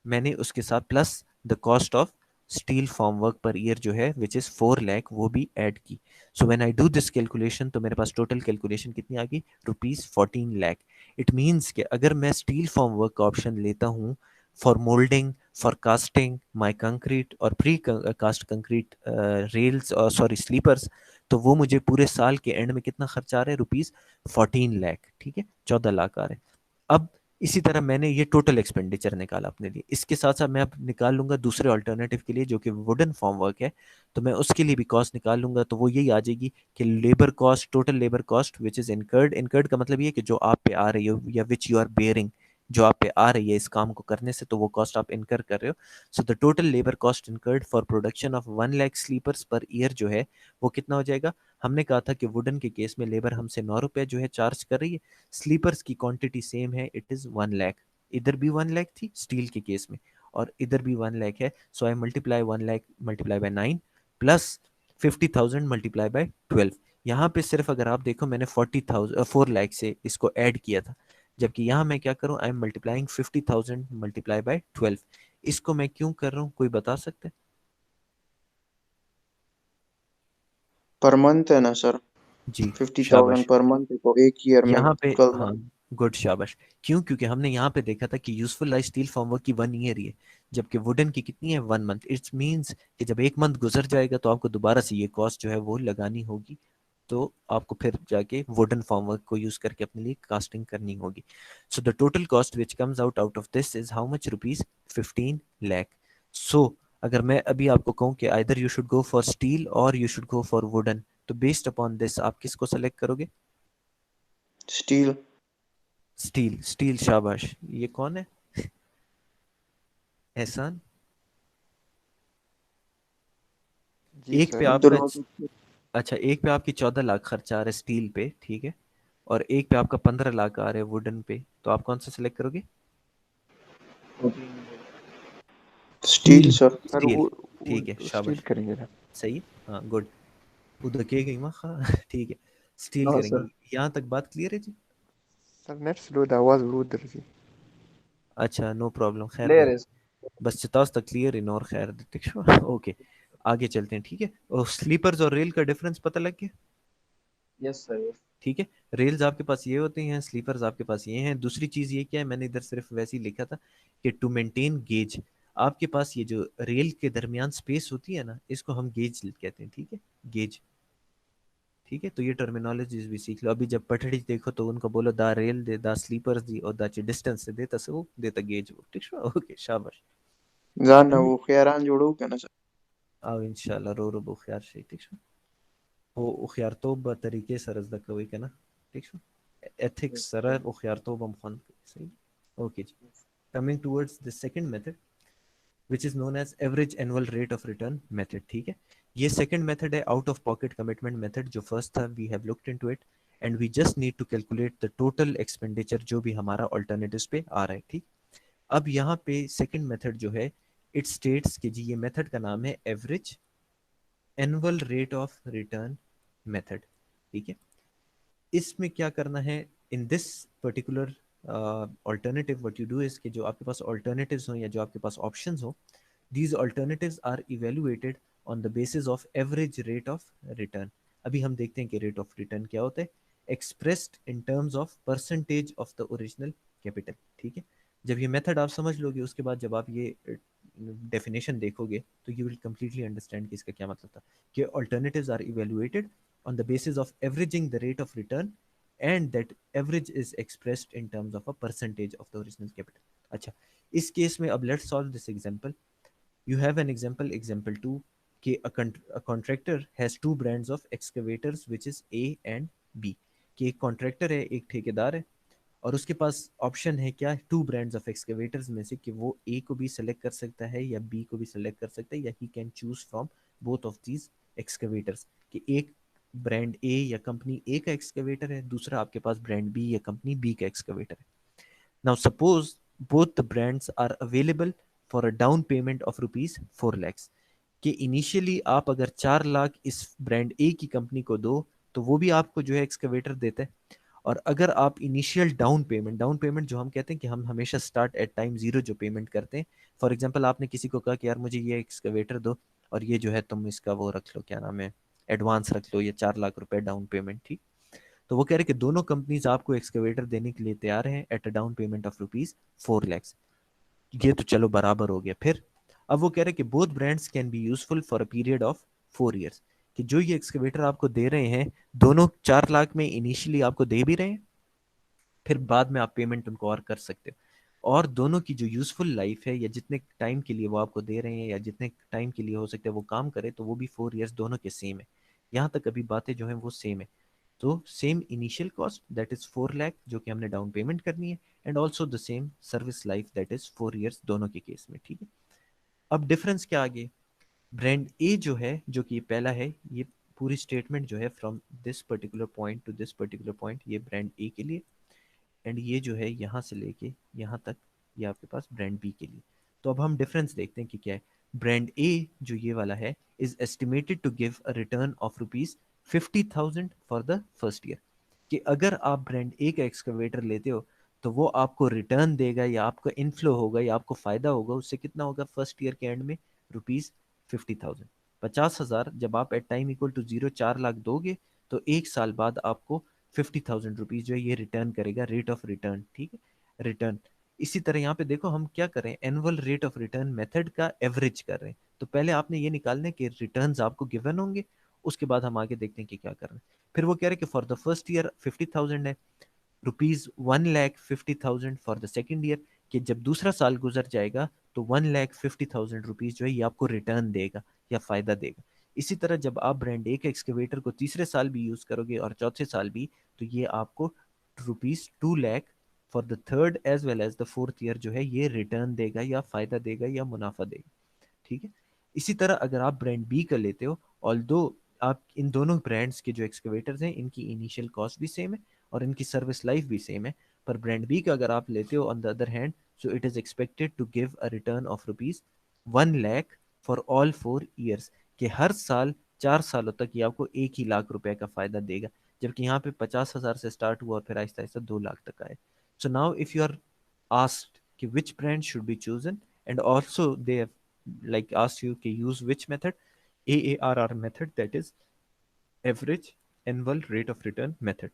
मैंने उसके साथ plus the cost of steel formwork per year जो है विच इज 4 लाख वो भी ऐड की। So when I do this calculation तो मेरे पास टोटल कैलकुलेशन कितनी आ गई, रुपीज 14 लाख। इट मीन्स कि अगर मैं स्टील फॉर्मवर्क का ऑप्शन लेता हूँ for moulding, for casting my concrete और प्री कास्ट कंक्रीट रेल्स और सॉरी स्लीपर्स, तो वो मुझे पूरे साल के एंड में कितना खर्चा आ रहा है, रुपीज 14 लाख, ठीक है, 14 लाख आ रहे हैं। अब इसी तरह मैंने ये टोटल एक्सपेंडिचर निकाला अपने लिए। इसके साथ साथ मैं अब निकाल लूंगा दूसरे ऑल्टरनेटिव के लिए जो कि वुडन फॉर्म वर्क है, तो मैं उसके लिए भी कॉस्ट निकाल लूंगा। तो वो यही आ जाएगी कि labour cost, total labour cost which is incurred, incurred का मतलब ये है कि जो आप पे आ रही हो या विच यू आर बेयरिंग, जो आप पे आ रही है इस काम को करने से, तो वो कॉस्ट आप इनकर कर रहे हो। So the total labour cost incurred for production of 1 lakh sleepers per year जो है वो कितना हो जाएगा। हमने कहा था कि वुडन के केस में लेबर हमसे 9 रुपये जो है चार्ज कर रही है, स्लीपर्स की क्वांटिटी सेम है, इट इज 1 लाख। इधर भी 1 लाख थी स्टील के केस में, और इधर भी 1 लाख है। So I multiply 1 lakh multiply by 9 plus 50,000 multiply by 12। यहाँ पे सिर्फ अगर आप देखो मैंने 4 लाख से इसको ऐड किया था, जबकि यहाँ मैं क्या करूँ, I am multiplying 50,000 multiply by 12। इसको मैं क्यों कर रहा हूँ, कोई बता सकते हैं? पर मंथ है ना सर? जी 50,000 शाबाश। पर मंथ को एक ईयर में यहाँ पे निकलना। हाँ, गुड शाबाश। क्यों? क्योंकि हमने यहाँ पे देखा था कि यूजफुल लाइफ स्टील फॉर्मवर्क की 1 ईयर ही है, जबकि वुडन की कितनी है, 1 मंथ। इट्स मीन्स कि जब 1 मंथ गुजर जाएगा तो आपको दोबारा से ये कॉस्ट जो है वो लगानी होगी, तो आपको फिर जाके वुडन फॉर्मवर्क को यूज करके अपने लिए कास्टिंग करनी होगी। So the total cost which comes out of this is how much, rupees 15 lakh. सो अगर मैं अभी आपको कहूँ कि either you should go for steel और you should go for wooden, तो बेस्ड अपॉन दिस आप किसको सेलेक्ट करोगे? स्टील। स्टील, स्टील शाबाश। ये कौन है, एहसान? जी एक पे सर। आपका, दोनों। अच्छा एक पे आपकी 14 लाख खर्चा आ रहा है स्टील पे, ठीक है, और एक पे आपका 15 लाख आ रहा है वुडन पे, तो आप कौन सा सिलेक्ट करोगे? Steel sir. सर स्टील, ठीक है स्टील शाबाश। करेंगे सर। सही है, हाँ गुड। उधर के गई माँ खा ठीक है, स्टील हाँ करेंगे। सर। यहाँ तक बात क्लियर है जी? सर नेट स्लो था, आवाज बहुत उधर जी। अच्छा नो प्रॉब्लम, खैर दे, क्लियर है। बस चितास तक क्लियर इन और खैर दे ओके, आगे चलते हैं, ठीक है। और स्लीपर्स और रेल का डिफरेंस पता लग गया? Yes sir yes. ठीक है, रेल्स आपके पास ये होते हैं, स्लीपर्स आपके पास ये हैं। दूसरी चीज़ ये क्या है, मैंने इधर सिर्फ वैसे ही लिखा था कि टू मेंटेन गेज, आपके पास ये जो रेल के दरमियान स्पेस होती है ना, इसको हम गेज कहते हैं, ठीक है, गेज। ठीक है, तो ये टर्मिनोलॉजीज भी सीख लो। अभी जब पटड़ी देखो तो उनको बोलो दा रेल दे, दा स्लीपर्स दी, और दा डिस्टेंस से देता से वो देता गेज वो, ठीक है, ओके शाबाश। जाना वो खैरान जोड़ो क्या ना सर? आओ इंशाल्लाह रो रो बुख्यार से, ठीक है, वो उख्यार तो तरीके सरस द कोई के ना, ठीक है, ethics सर उख्यार तो बम खान सही। ओके जी, coming towards the second method which is known as average annual rate of return method, ठीक है। ये second method है out of pocket commitment method, जो first था we have looked into it and we just need to calculate the total expenditure जो भी हमारा alternatives पे आ रहा है, ठीक। अब यहाँ पे second method जो है, it states कि जी ये method का नाम है average annual rate of return method, ठीक है। इसमें क्या करना है, in this particular alternative what you do is कि जो आपके पास ऑल्टरनेटिव्स हो या जो आपके पास ऑप्शंस हो, these alternatives are evaluated on the basis of average rate of return. अभी हम देखते हैं कि रेट ऑफ रिटर्न क्या होता है, expressed in terms of percentage of the original capital, ठीक है। जब ये मेथड आप समझ लोगे, उसके बाद जब आप ये डेफिनेशन देखोगे तो यू विल कंप्लीटली अंडरस्टैंड कि इसका क्या मतलब था, कि alternatives are evaluated on the basis of averaging the rate of return, and that average is expressed in terms of a percentage of the original capital। अच्छा, इस केस में अब let's solve this example। You have an example, example 2, कि a contractor has two brands of excavators which is A and B। कि एक contractor है, एक ठेकेदार है, और उसके पास ऑप्शन है क्या, टू ब्रांड्स ऑफ एक्सकेवेटर्स में से कि वो ए को भी सेलेक्ट कर सकता है या बी को भी सेलेक्ट कर सकता है, या he can choose from both of these excavators. कि एक ब्रांड ए या कंपनी ए का एक्सकेवेटर है, दूसरा आपके पास ब्रांड बी या कंपनी बी का एक्सकेवेटर है। Now suppose both the brands are available for a down payment of rupees 4 lakhs। कि इनिशियली आप अगर 4 लाख इस ब्रांड ए की कंपनी को दो, तो वो भी आपको जो है एक्सकेवेटर देता है। और अगर आप इनिशियल डाउन पेमेंट जो हम कहते हैं कि हम हमेशा स्टार्ट एट टाइम जीरो जो पेमेंट करते हैं, फॉर एग्जांपल आपने किसी को कहा कि यार मुझे ये एक्सकवेटर दो, और ये जो है तुम इसका वो रख लो, क्या नाम है, एडवांस रख लो, ये 4 लाख रुपए डाउन पेमेंट, ठीक। तो वो कह रहे कि दोनों कंपनीज आपको एक्सकवेटर देने के लिए तैयार हैं at a down payment of rupees 4 lakhs। ये तो चलो बराबर हो गया। फिर अब वो कह रहे कि both brands can be useful for a period of 4 years। कि जो ये एक्सकवेटर आपको दे रहे हैं, दोनों 4 लाख में इनिशियली आपको दे भी रहे हैं, फिर बाद में आप पेमेंट उनको और कर सकते हो। और दोनों की जो यूजफुल लाइफ है या जितने टाइम के लिए वो आपको दे रहे हैं या जितने टाइम के लिए हो सकता है वो काम करे, तो वो भी 4 ईयर्स दोनों के सेम है। यहाँ तक अभी बातें जो हैं वो सेम है। तो same initial cost that is 4 lakh जो कि हमने डाउन पेमेंट करनी है, and also the same service life that is 4 years दोनों के केस में, ठीक है। अब डिफरेंस क्या आ गया? ब्रांड ए जो है, जो कि पहला है, ये पूरी स्टेटमेंट जो है from this particular point two this particular point, ये ब्रांड ए के लिए, एंड ये जो है यहाँ से लेके यहाँ तक ये आपके पास ब्रांड बी के लिए। तो अब हम डिफरेंस देखते हैं कि क्या है। ब्रांड ए जो ये वाला है is estimated to give a return of ₹50,000 for the first year. कि अगर आप ब्रांड ए का एक्सकवेटर लेते हो तो वो आपको रिटर्न देगा या आपका इनफ्लो होगा या आपको फायदा होगा, उससे कितना होगा फर्स्ट ईयर के एंड में? ₹50,000। 50,000 जब आप at time equal to 0 4 lakh दोगे तो एक साल बाद आपको ₹50,000 जो है ये रिटर्न करेगा, रेट ऑफ रिटर्न, ठीक है, रिटर्न। इसी तरह यहाँ पे देखो हम क्या करें, annual rate of return method का एवरेज कर रहे हैं। तो पहले आपने ये निकालना है कि रिटर्न्स आपको गिवन होंगे, उसके बाद हम आगे देखते हैं कि क्या करना है। फिर वो कह रहे हैं कि फॉर द फर्स्ट ईयर 50,000 है, ₹1,50,000 फॉर द सेकेंड ईयर, कि जब दूसरा साल गुजर जाएगा तो ₹1,50,000 जो है ये आपको रिटर्न देगा या फायदा देगा। इसी तरह जब आप ब्रांड ए के एक्सकेवेटर को तीसरे साल भी यूज करोगे और चौथे साल भी, तो ये आपको ₹2 lakh for the third as well as the fourth year जो है ये रिटर्न देगा या फायदा देगा या मुनाफा देगा, ठीक है। इसी तरह अगर आप ब्रांड बी का लेते हो, ऑल्दो आप इन दोनों ब्रांड्स के जो एक्सकेवेटर्स हैं इनकी इनिशियल कॉस्ट भी सेम है और इनकी सर्विस लाइफ भी सेम है, पर ब्रांड बी का अगर आप लेते हो on the other hand, so it is expected to give a return of ₹1 lakh for all 4 years, कि हर साल 4 सालों तक ये आपको ₹1 ही लाख का फायदा देगा, जबकि यहाँ पे 50,000 से स्टार्ट हुआ और फिर आहिस्ता आहिस्ता 2 लाख तक आए। So now if you are asked कि which brand should be chosen, and also they have like asked you कि use which method, AARR method, that is average annual rate of return method।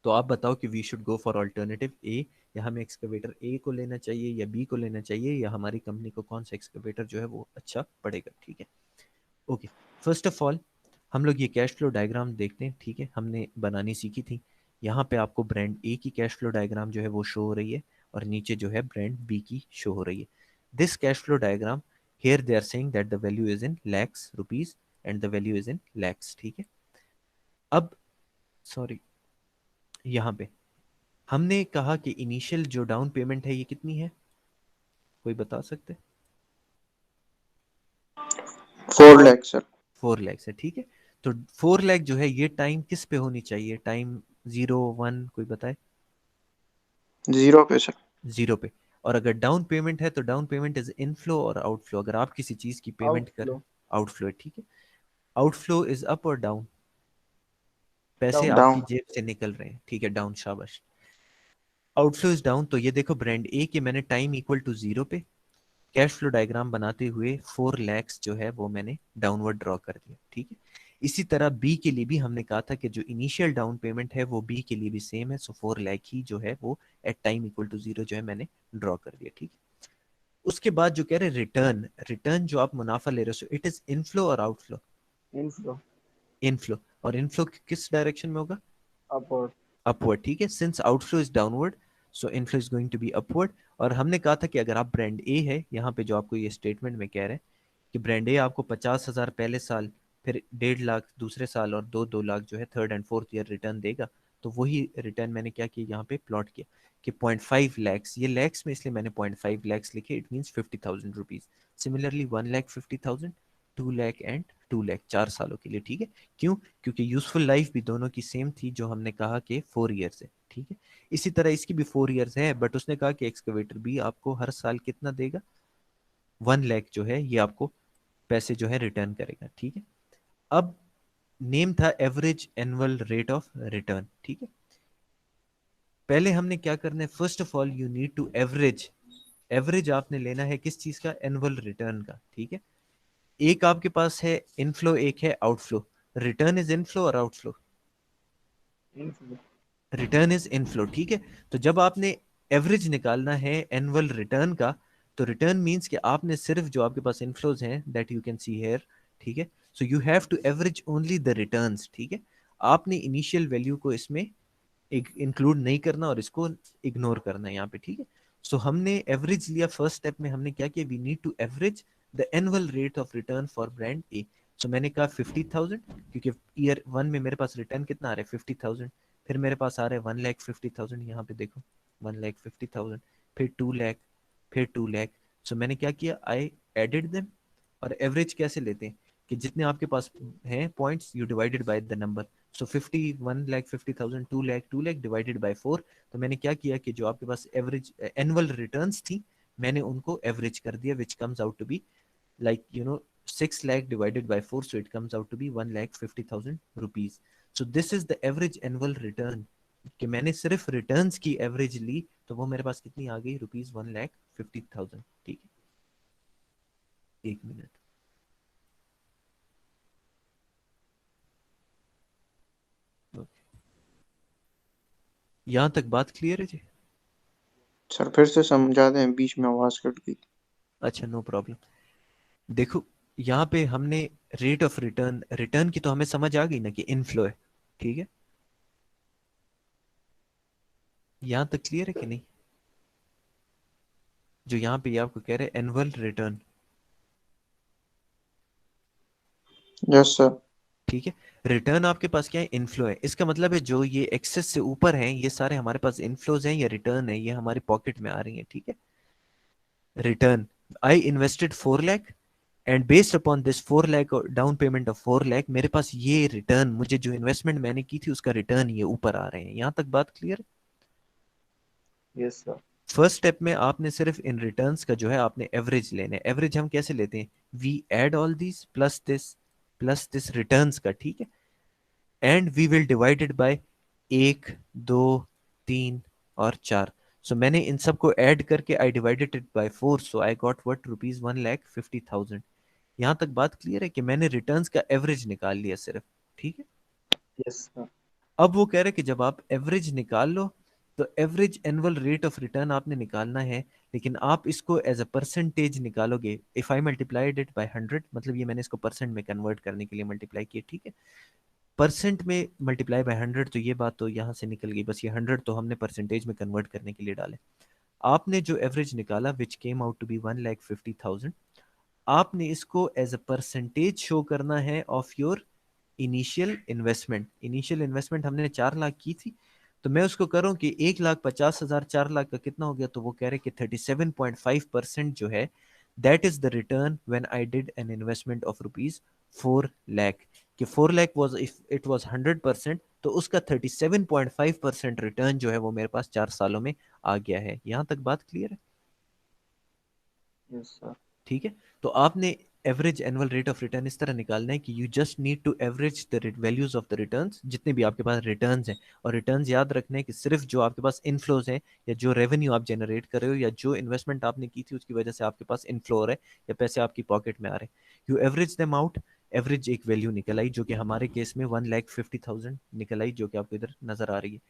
तो आप बताओ कि we should go for alternative A, या हमें excavator ए को लेना चाहिए या बी को लेना चाहिए, या हमारी कंपनी को कौन सा एक्सकवेटर जो है वो अच्छा पड़ेगा, ठीक है। ओके, फर्स्ट ऑफ ऑल हम लोग ये कैश फ्लो डायग्राम देखते हैं, ठीक है, हमने बनानी सीखी थी। यहाँ पे आपको ब्रांड ए की कैश फ्लो डायग्राम जो है वो शो हो रही है और नीचे जो है ब्रांड बी की शो हो रही है। This cash flow diagram, here they are saying that the value is in lakhs rupees and the value is in lakhs, ठीक है। अब सॉरी, यहाँ पे हमने कहा कि इनिशियल जो डाउन पेमेंट है ये कितनी है, कोई बता सकते? 4 लाख सर। 4 लाख है, ठीक है। तो 4 लाख जो है ये टाइम किस पे होनी चाहिए? टाइम 0 1 कोई बताए? 0 पे सर। 0 पे। और अगर डाउन पेमेंट है तो डाउन पेमेंट इज इनफ्लो और आउटफ्लो, अगर आप किसी चीज की पेमेंट करें, आउटफ्लो। आउटफ्लो है, ठीक है। आउटफ्लो इज अप और डाउन, पैसे डाउन। आपकी डाउन। जेब से निकल रहे हैं, ठीक है, डाउन, शाबाश। आउटफ्लो इज डाउन, तो ये देखो ब्रांड ए के मैंने टाइम इक्वल टू 0 पे कैश फ्लो डायग्राम बनाते हुए 4 lakhs जो है वो मैंने डाउनवर्ड ड्रॉ कर दिया, ठीक है। इसी तरह बी के लिए भी हमने कहा था कि जो इनिशियल डाउन पेमेंट है वो बी के लिए भी सेम है, सो 4 लाख ही जो है वो एट टाइम इक्वल टू 0 जो है मैंने ड्रॉ कर दिया, ठीक है। उसके बाद जो कह रहे रिटर्न, रिटर्न जो आप मुनाफा ले रहे हो, सो इट इज इनफ्लो और आउटफ्लो? इनफ्लो। इनफ्लो। और इनफ्लो किस डायरेक्शन में होगा? अपवर्ड। अपवर्ड, ठीक है। Since outflow is downward, so inflow is going to be upward. और हमने कहा था कि अगर आप ब्रांड ए है, यहाँ पे जो आपको ये स्टेटमेंट में कह रहे हैं कि ब्रांड ए आपको 50,000 पहले साल, फिर 1.5 लाख दूसरे साल और 2 लाख जो है third and fourth year return देगा, तो वही रिटर्न मैंने क्या किया यहाँ पे प्लॉट किया कि 0.5 lakhs, ये लैक्स में इसलिए मैंने 0.5 lakhs लिखे, it means ₹50,000। Similarly 1,50,000, 2 lakh and 2 lakh 4 सालों के लिए, ठीक है। क्यों? क्योंकि यूजफुल लाइफ भी दोनों की सेम थी, जो हमने कहा कि 4 ईयर्स है, ठीक है। इसी तरह इसकी भी 4 ईयर्स है, बट उसने कहा कि एक्सकवेटर भी आपको हर साल कितना देगा? 1 लाख जो है ये आपको पैसे जो है रिटर्न करेगा, ठीक है। अब नेम था average annual rate of return, ठीक है। पहले हमने क्या करना है, first of all you need to average, average आपने लेना है किस चीज का? एनुअल रिटर्न का, ठीक है। एक आपके पास है इनफ्लो, एक है आउटफ्लो। रिटर्न इज इनफ्लो और outflow? Inflow. Return is inflow, ठीक है। तो जब आपने एवरेज निकालना है एनुअल रिटर्न का, तो रिटर्न मींस कि आपने सिर्फ जो आपके पास इनफ्लोज हैं that you can see here, ठीक है, so you have to average only the returns, ठीक है। आपने इनिशियल वैल्यू को इसमें इंक्लूड नहीं करना और इसको इग्नोर करना है यहाँ पे, ठीक है। सो हमने एवरेज लिया, फर्स्ट स्टेप में हमने क्या किया, we need to average the annual rate of return for brand A. So मैंने कहा 50,000, क्योंकि ईयर 1 में मेरे पास रिटर्न कितना आ रहा है 50,000, फिर मेरे पास आ रहा है 1,50,000, यहाँ पे देखो 1,50,000, फिर 2 लाख, फिर 2 लाख। सो मैंने क्या किया, आई एडेड देम। और एवरेज कैसे लेते हैं कि जितने आपके पास हैं points, you divided by the number. So 50, 1,50,000, 2 lakh, 2 lakh divided by 4। तो मैंने क्या किया कि जो आपके पास एवरेज एनुअल रिटर्न्स थी, मैंने उनको एवरेज कर दिया, which comes out to be like 6 lakh divided by 4, so it comes out to be 1,50,000 rupees. So this is the average annual return, कि मैंने सिर्फ रिटर्न्स की एवरेज ली, तो वो मेरे पास कितनी आ गई, ₹1,50,000, ठीक है। एक मिनट, यहाँ तक बात क्लियर है जी? सर फिर से समझा दें, बीच में आवाज कट गई। अच्छा, नो प्रॉब्लम। देखो यहाँ पे हमने रेट ऑफ रिटर्न, रिटर्न की तो हमें समझ आ गई ना कि इनफ्लो है, ठीक है। यहाँ तक क्लियर है कि नहीं? जो यहाँ पे ये आपको कह रहे हैं एनुअल रिटर्न, यस सर। ठीक है। रिटर्न आपके पास क्या है, इनफ्लो है। इसका मतलब है जो ये एक्सेस से ऊपर हैं, ये सारे हमारे पास इनफ्लोज हैं या रिटर्न है, ये हमारी पॉकेट में आ रही हैं, ठीक है। Return, I invested 4 lakh and based upon this 4 lakh down payment of 4 lakh, मेरे पास ये रिटर्न, मुझे जो इन्वेस्टमेंट मैंने की थी उसका रिटर्न ये ऊपर आ रहे हैं। यहाँ तक बात क्लियर है? Yes sir. फर्स्ट स्टेप में आपने सिर्फ इन रिटर्न्स का जो है आपने एवरेज लेना है। एवरेज हम कैसे लेते हैं, we add all this plus this returns का, ठीक है, and we will divided by 1, 2, 3 और 4। सो मैंने इन सबको ऐड करके I divided it by 4, so I got what, ₹1,50,000। यहाँ तक बात क्लियर है कि मैंने रिटर्न्स का एवरेज निकाल लिया सिर्फ, ठीक है। Yes sir. अब वो कह रहे हैं कि जब आप एवरेज निकाल लो, तो average annual rate of return आपने निकालना है, लेकिन आप इसको एज अ परसेंटेज निकालोगे। If I multiplied it by 100, मतलब ये मैंने इसको परसेंट में कन्वर्ट करने के लिए मल्टीप्लाई किया, ठीक है। परसेंट में मल्टीप्लाई बाय 100, तो ये बात तो यहाँ से निकल गई, बस ये 100 तो हमने परसेंटेज में कन्वर्ट करने के लिए डाले। आपने जो एवरेज निकाला विच केम आउट टू बी 1,50,000, आपने इसको एज अ परसेंटेज शो करना है of your initial investment. Initial investment हमने 4 लाख की थी, तो मैं उसको करूं कि 1,50,000 4 लाख का कितना हो गया, तो वो कह रहे कि 37.5% जो है, that is the return when I did an investment of ₹4 lakh. कि 4 lakh was, if it was 100%, तो उसका 37.5% रिटर्न जो है वो मेरे पास 4 सालों में आ गया है। यहाँ तक बात क्लियर है? Yes sir. ठीक है। तो आपने average annual rate of return इस तरह निकालना है कि you just need to average the values of the returns, जितने भी आपके पास रिटर्न्स हैं। और रिटर्न्स याद रखना है कि सिर्फ जो आपके पास इनफ्लोज हैं, या जो रेवेन्यू आप जनरेट कर रहे हो, या जो इन्वेस्टमेंट आपने की थी उसकी वजह से आपके पास इनफ्लो हो रहा है, या पैसे आपकी पॉकेट में आ रहे हैं, you average them out. Average एक वैल्यू निकल आई, जो कि हमारे केस में 1,50,000 निकल आई, जो कि आपको इधर नजर आ रही है।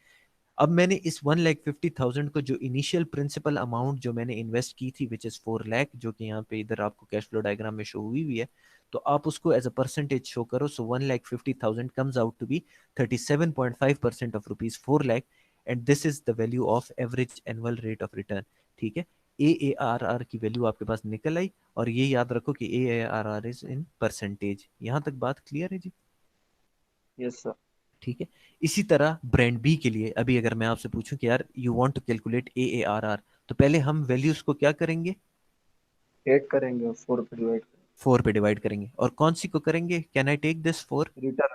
अब मैंने इस 1,50,000 को, जो इनिशियल प्रिंसिपल अमाउंट जो मैंने इन्वेस्ट की थी विच इज 4 लाख, जो कि यहाँ पे इधर आपको कैश फ्लो डायग्राम में शो हुई है, तो आप उसको एज अ परसेंटेज शो करो। So 1,50,000 comes out to be 37.5% of ₹4 lakh, and this is the value of average annual rate of return, ठीक है। AARR की वैल्यू आपके पास निकल आई, और ये याद रखो कि AARR इज इन परसेंटेज। यहाँ तक बात क्लियर है जी? Yes sir. ठीक है। इसी तरह ब्रांड बी के लिए, अभी अगर मैं आपसे पूछूं कि यार you want to calculate AARR, तो पहले हम वैल्यूज को क्या करेंगे, 8 करेंगे और 4 पे डिवाइड 4 पे डिवाइड करेंगे। और कौन सी को करेंगे, कैन आई टेक दिस 4? करेंगे।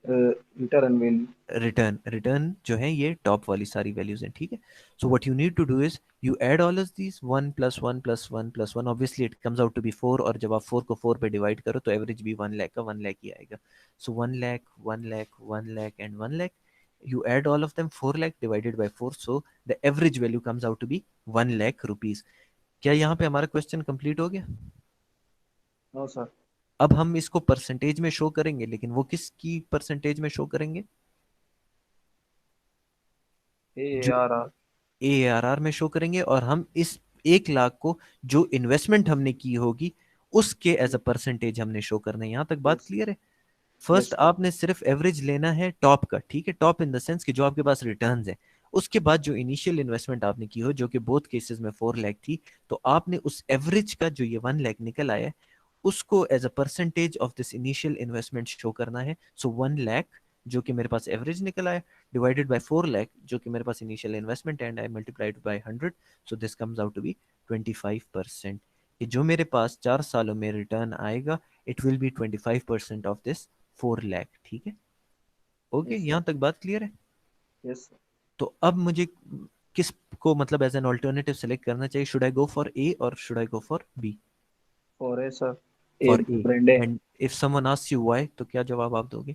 Return value. रिटर्न, रिटर्न जो है ये टॉप वाली सारी वैल्यूज हैं, ठीक है। So what you need to do is you add all of these, 1 + 1 + 1 + 1, obviously it comes out to be 4, और जब आप 4 को 4 पे डिवाइड करो तो एवरेज भी 1 लाख का 1 लाख ही आएगा। सो 1 lakh, 1 lakh, 1 lakh and 1 lakh, you add all of them, 4 lakh divided by 4, so the average value comes out to be 1 lakh rupees। क्या यहाँ पे हमारा क्वेश्चन कंप्लीट हो गया? No sir. अब हम इसको परसेंटेज में शो करेंगे, लेकिन वो किसकी परसेंटेज में शो करेंगे, ए जो आर आर। ARR में शो करेंगे, और हम इस 1 लाख को जो इन्वेस्टमेंट हमने की होगी उसके एज अ परसेंटेज हमने शो करना है। यहाँ तक बात यस। क्लियर है? फर्स्ट Yes, आपने सिर्फ एवरेज लेना है टॉप का, ठीक है, टॉप इन द सेंस कि जो आपके पास रिटर्न्स है। उसके बाद जो इनिशियल इन्वेस्टमेंट आपने की हो, जो कि बोथ केसेस में 4 लाख थी, तो आपने उस एवरेज का जो ये 1 लाख निकल आया है, उसको as a percentage of this initial investment show करना है। सो 1 लाख जो कि मेरे पास एवरेज निकल आया, डिवाइडेड बाय 4 लाख जो कि मेरे पास initial investment, and I multiplied by 100, so this comes out to be 25%। कि जो मेरे पास 4 सालों में रिटर्न आएगा, it will be 25% of this 4 lakh, ठीक है। Okay, yes, sir. यहाँ तक बात क्लियर है। Yes, sir. तो अब मुझे किस को मतलब एज एन ऑल्टरनेटिव सेलेक्ट करना चाहिए, should I go for A और should I go for B? For A, sir. A for A. brand A. And if someone asks you why, तो क्या जवाब आप दोगे?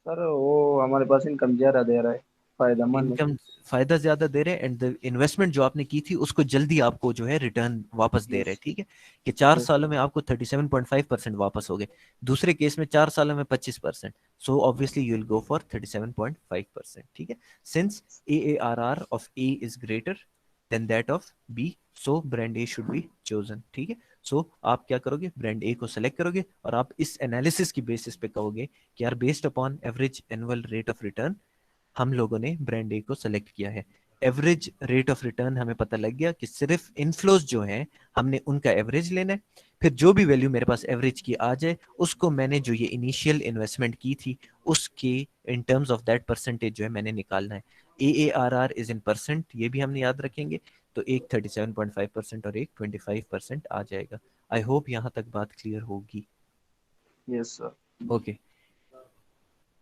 सर वो हमारे पास इनकम ज्यादा दे रहा है, फायदेमंद है। इनकम फायदा ज्यादा दे रहे हैं, एंड द इन्वेस्टमेंट जो आपने की थी उसको जल्दी आपको जो है रिटर्न वापस दे रहे हैं, Yes, ठीक है। कि 4 सालों yes, में आपको 37.5% वापस हो गए। दूसरे केस में 4 सालों में 25%। So obviously you will go for 37.5%, ठीक है। Since AARR of A is greater than that of B, so brand A should be chosen, ठीक है। सो आप क्या करोगे, ब्रांड ए को सेलेक्ट करोगे, और आप इस एनालिसिस की बेसिस पे कहोगे कि यार based upon average annual rate of return हम लोगों ने ब्रांड ए को सेलेक्ट किया है। एवरेज रेट ऑफ रिटर्न हमें पता लग गया कि सिर्फ इनफ्लोज जो है हमने उनका एवरेज लेना है। फिर जो भी वैल्यू मेरे पास एवरेज की आ जाए, उसको मैंने जो ये इनिशियल इन्वेस्टमेंट की थी उसके in terms of that percentage जो है मैंने निकालना है। AARR इज इन परसेंट, ये भी हमने याद रखेंगे। तो एक 37.5% और एक 25% आ जाएगा। आई होप यहाँ तक बात क्लियर होगी। yes, sir. Okay,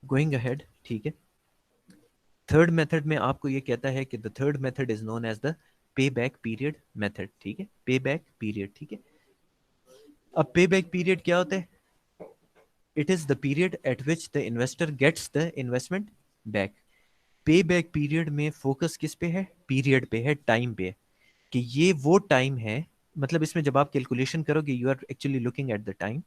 going ahead, ठीक है। थर्ड मेथड में आपको ये कहता है कि the third method is known as the पे बैक पीरियड मेथड, ठीक है, पे बैक पीरियड, ठीक है। अब पे बैक पीरियड क्या होता है? It is the period at which the investor gets the investment back. पे बैक पीरियड में फोकस किस पे है? पीरियड पे है, टाइम पे है। कि ये वो टाइम है, मतलब इसमें जब आप कैलकुलेशन करोगे you are actually looking at the time.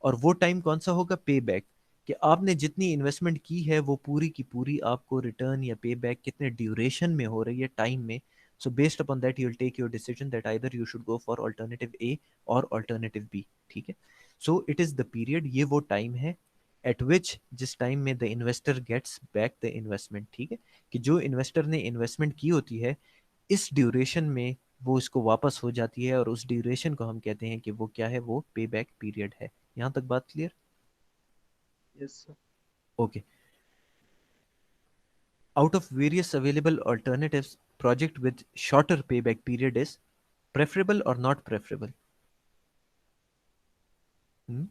और वो टाइम कौन सा होगा? पे बैक। कि आपने जितनी इन्वेस्टमेंट की है वो पूरी की पूरी आपको रिटर्न या पे बैक कितने ड्यूरेशन में हो रही है, टाइम में। So based upon that you will take your decision that either you should go for alternative A और ऑल्टरनेटिव बी, ठीक है। So it is the period, ये वो टाइम है एट विच, जिस टाइम में the investor gets back the investment, ठीक है। कि जो इन्वेस्टर ने इन्वेस्टमेंट की होती है, इस ड्यूरेशन में वो इसको वापस हो जाती है, और उस ड्यूरेशन को हम कहते हैं कि वो क्या है, वो पे बैक पीरियड है। यहाँ तक बात clear? Yes, sir. Okay. Out of various available alternatives, project with shorter payback period is preferable or not preferable? Hmm?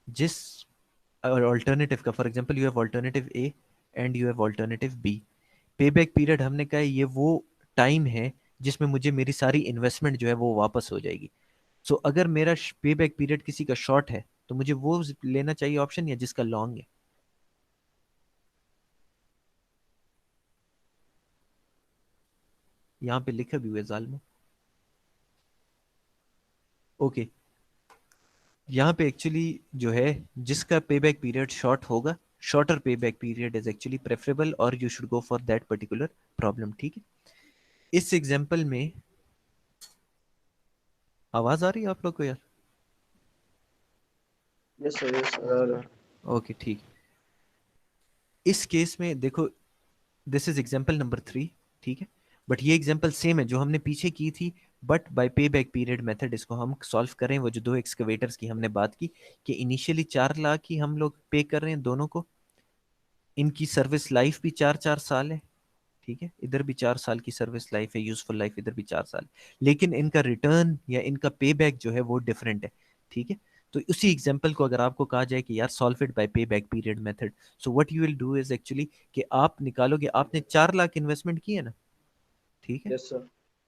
जिस अल्टरनेटिव का, for example you have alternative A and you have alternative B, पे back period हमने कहा है ये वो time है जिसमें मुझे मेरी सारी इन्वेस्टमेंट जो है वो वापस हो जाएगी। सो अगर मेरा पे बैक पीरियड किसी का शॉर्ट है, तो मुझे वो लेना चाहिए ऑप्शन, या जिसका लॉन्ग है? यहाँ पे लिखा भी हुआ है जालमो। ओके, यहाँ पे एक्चुअली जो है, जिसका पे बैक पीरियड शॉर्ट होगा, shorter pay back period is actually preferable, और you should go for that particular problem, ठीक है। इस एग्जाम्पल में आवाज आ रही है आप लोग को यार? Yes, sir. Yes, sir. Okay, ठीक। इस केस में देखो, दिस इज एग्जाम्पल नंबर 3, ठीक है। बट ये एग्जाम्पल सेम है जो हमने पीछे की थी, बट बाय पे बैक पीरियड मेथड इसको हम सॉल्व करें। वो जो दो एक्सकवेटर्स की हमने बात की, कि इनिशियली 4 लाख ही हम लोग पे कर रहे हैं दोनों को, इनकी सर्विस लाइफ भी 4-4 साल है, ठीक है। इधर भी 4 साल की सर्विस लाइफ है, यूजफुल लाइफ इधर भी 4 साल। लेकिन इनका रिटर्न या इनका पे बैक जो है वो डिफरेंट है, ठीक है। तो उसी एग्जाम्पल को अगर आपको कहा जाए कि यार सॉल्व इट बाय पे back period method, so what you will do is actually कि आप निकालोगे, आपने 4 लाख इन्वेस्टमेंट की है ना, ठीक है। Yes, sir.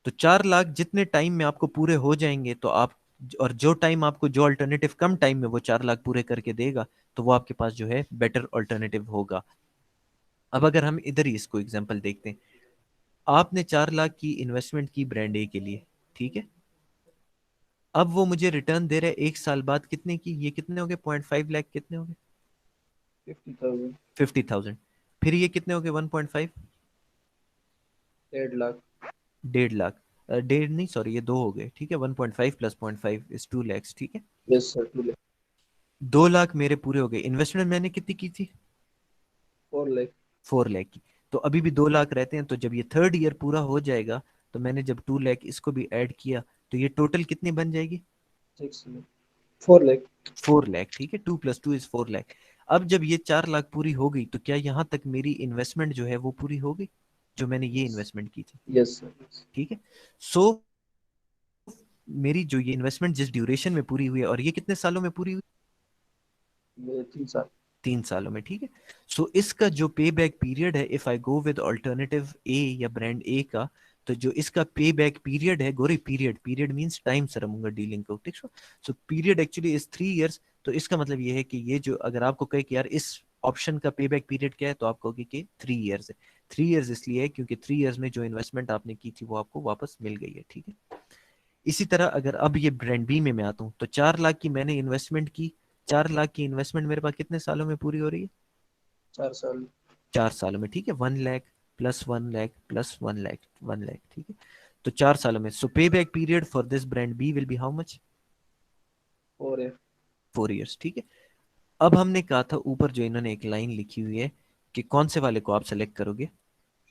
तो 4 लाख जितने टाइम में आपको पूरे हो जाएंगे, तो आप, और जो टाइम आपको, जो अल्टरनेटिव कम टाइम में वो 4 लाख पूरे करके देगा, तो वो आपके पास जो है बेटर अल्टरनेटिव होगा। अब अगर हम इधर ही इसको एग्जाम्पल देखते हैं, आपने 4 लाख की इन्वेस्टमेंट की ब्रांड ए के लिए, ठीक है। अब वो मुझे रिटर्न दे रहा है 1 साल बाद, कितने की? ये कितने हो गए? 0.5 लाख कितने हो गए? 50,000. 50,000। फिर ये कितने हो गए? 1.5? 1.5 लाख. 1.5 लाख। डेढ़ नहीं, सॉरी, ये दो हो गए, ठीक है। 1.5 प्लस 0.5 इज 2 lakhs, ठीक है। Yes, sir. 2 lakh. 2 लाख मेरे पूरे हो गए, इन्वेस्टमेंट मैंने कितनी की थी? 4 लाख। 4 लाख की। तो अभी भी 2 लाख रहते हैं, तो जब ये थर्ड ईयर पूरा हो जाएगा तो मैंने जब 2 लाख इसको भी ऐड किया तो ये टोटल कितनी बन जाएगी? 6 लाख। 4 लाख। 4 लाख, ठीक है, 2 + 2 = 4 लाख। अब जब ये 4 लाख पूरी हो गई तो क्या यहाँ तक मेरी इन्वेस्टमेंट जो है वो पूरी हो गई, जो मैंने ये इन्वेस्टमेंट की थी? Yes sir. ठीक है। सो मेरी जो ये इन्वेस्टमेंट जिस ड्यूरेशन में पूरी हुई है, और ये कितने सालों में पूरी हुई? ये 3 साल। 3 सालों में, ठीक है। सो इसका जो पे बैक पीरियड है, if I go with alternative A या ब्रांड ए का, तो जो इसका पे बैक पीरियड है, गोरी period, period means time sir अमूंगा डीलिंग को, ठीक है। So period actually is 3 years. तो इसका मतलब ये है कि ये जो अगर आपको कहे कि यार इस ऑप्शन का पे बैक पीरियड क्या है, तो आप कहोगे कि 3 इयर्स है। 3 इयर्स इसलिए है क्योंकि 3 इयर्स में जो इन्वेस्टमेंट आपने की थी वो आपको वापस मिल गई है, ठीक है। इसी तरह अगर अब ये ब्रांड बी में मैं आता हूँ, तो 4 लाख की मैंने इन्वेस्टमेंट की। 4 लाख की इन्वेस्टमेंट मेरे पास कितने सालों में पूरी हो रही है? 4 साल। 4 सालों में, ठीक है। 1 लाख प्लस 1 लाख प्लस 1 लाख, 1 लाख, ठीक है। तो 4 सालों में, सो पे back period for this brand B will be how much? 4 है। 4 इयर्स, ठीक है। अब हमने कहा था ऊपर जो इन्होंने एक लाइन लिखी हुई है कि कौन से वाले को आप सेलेक्ट करोगे?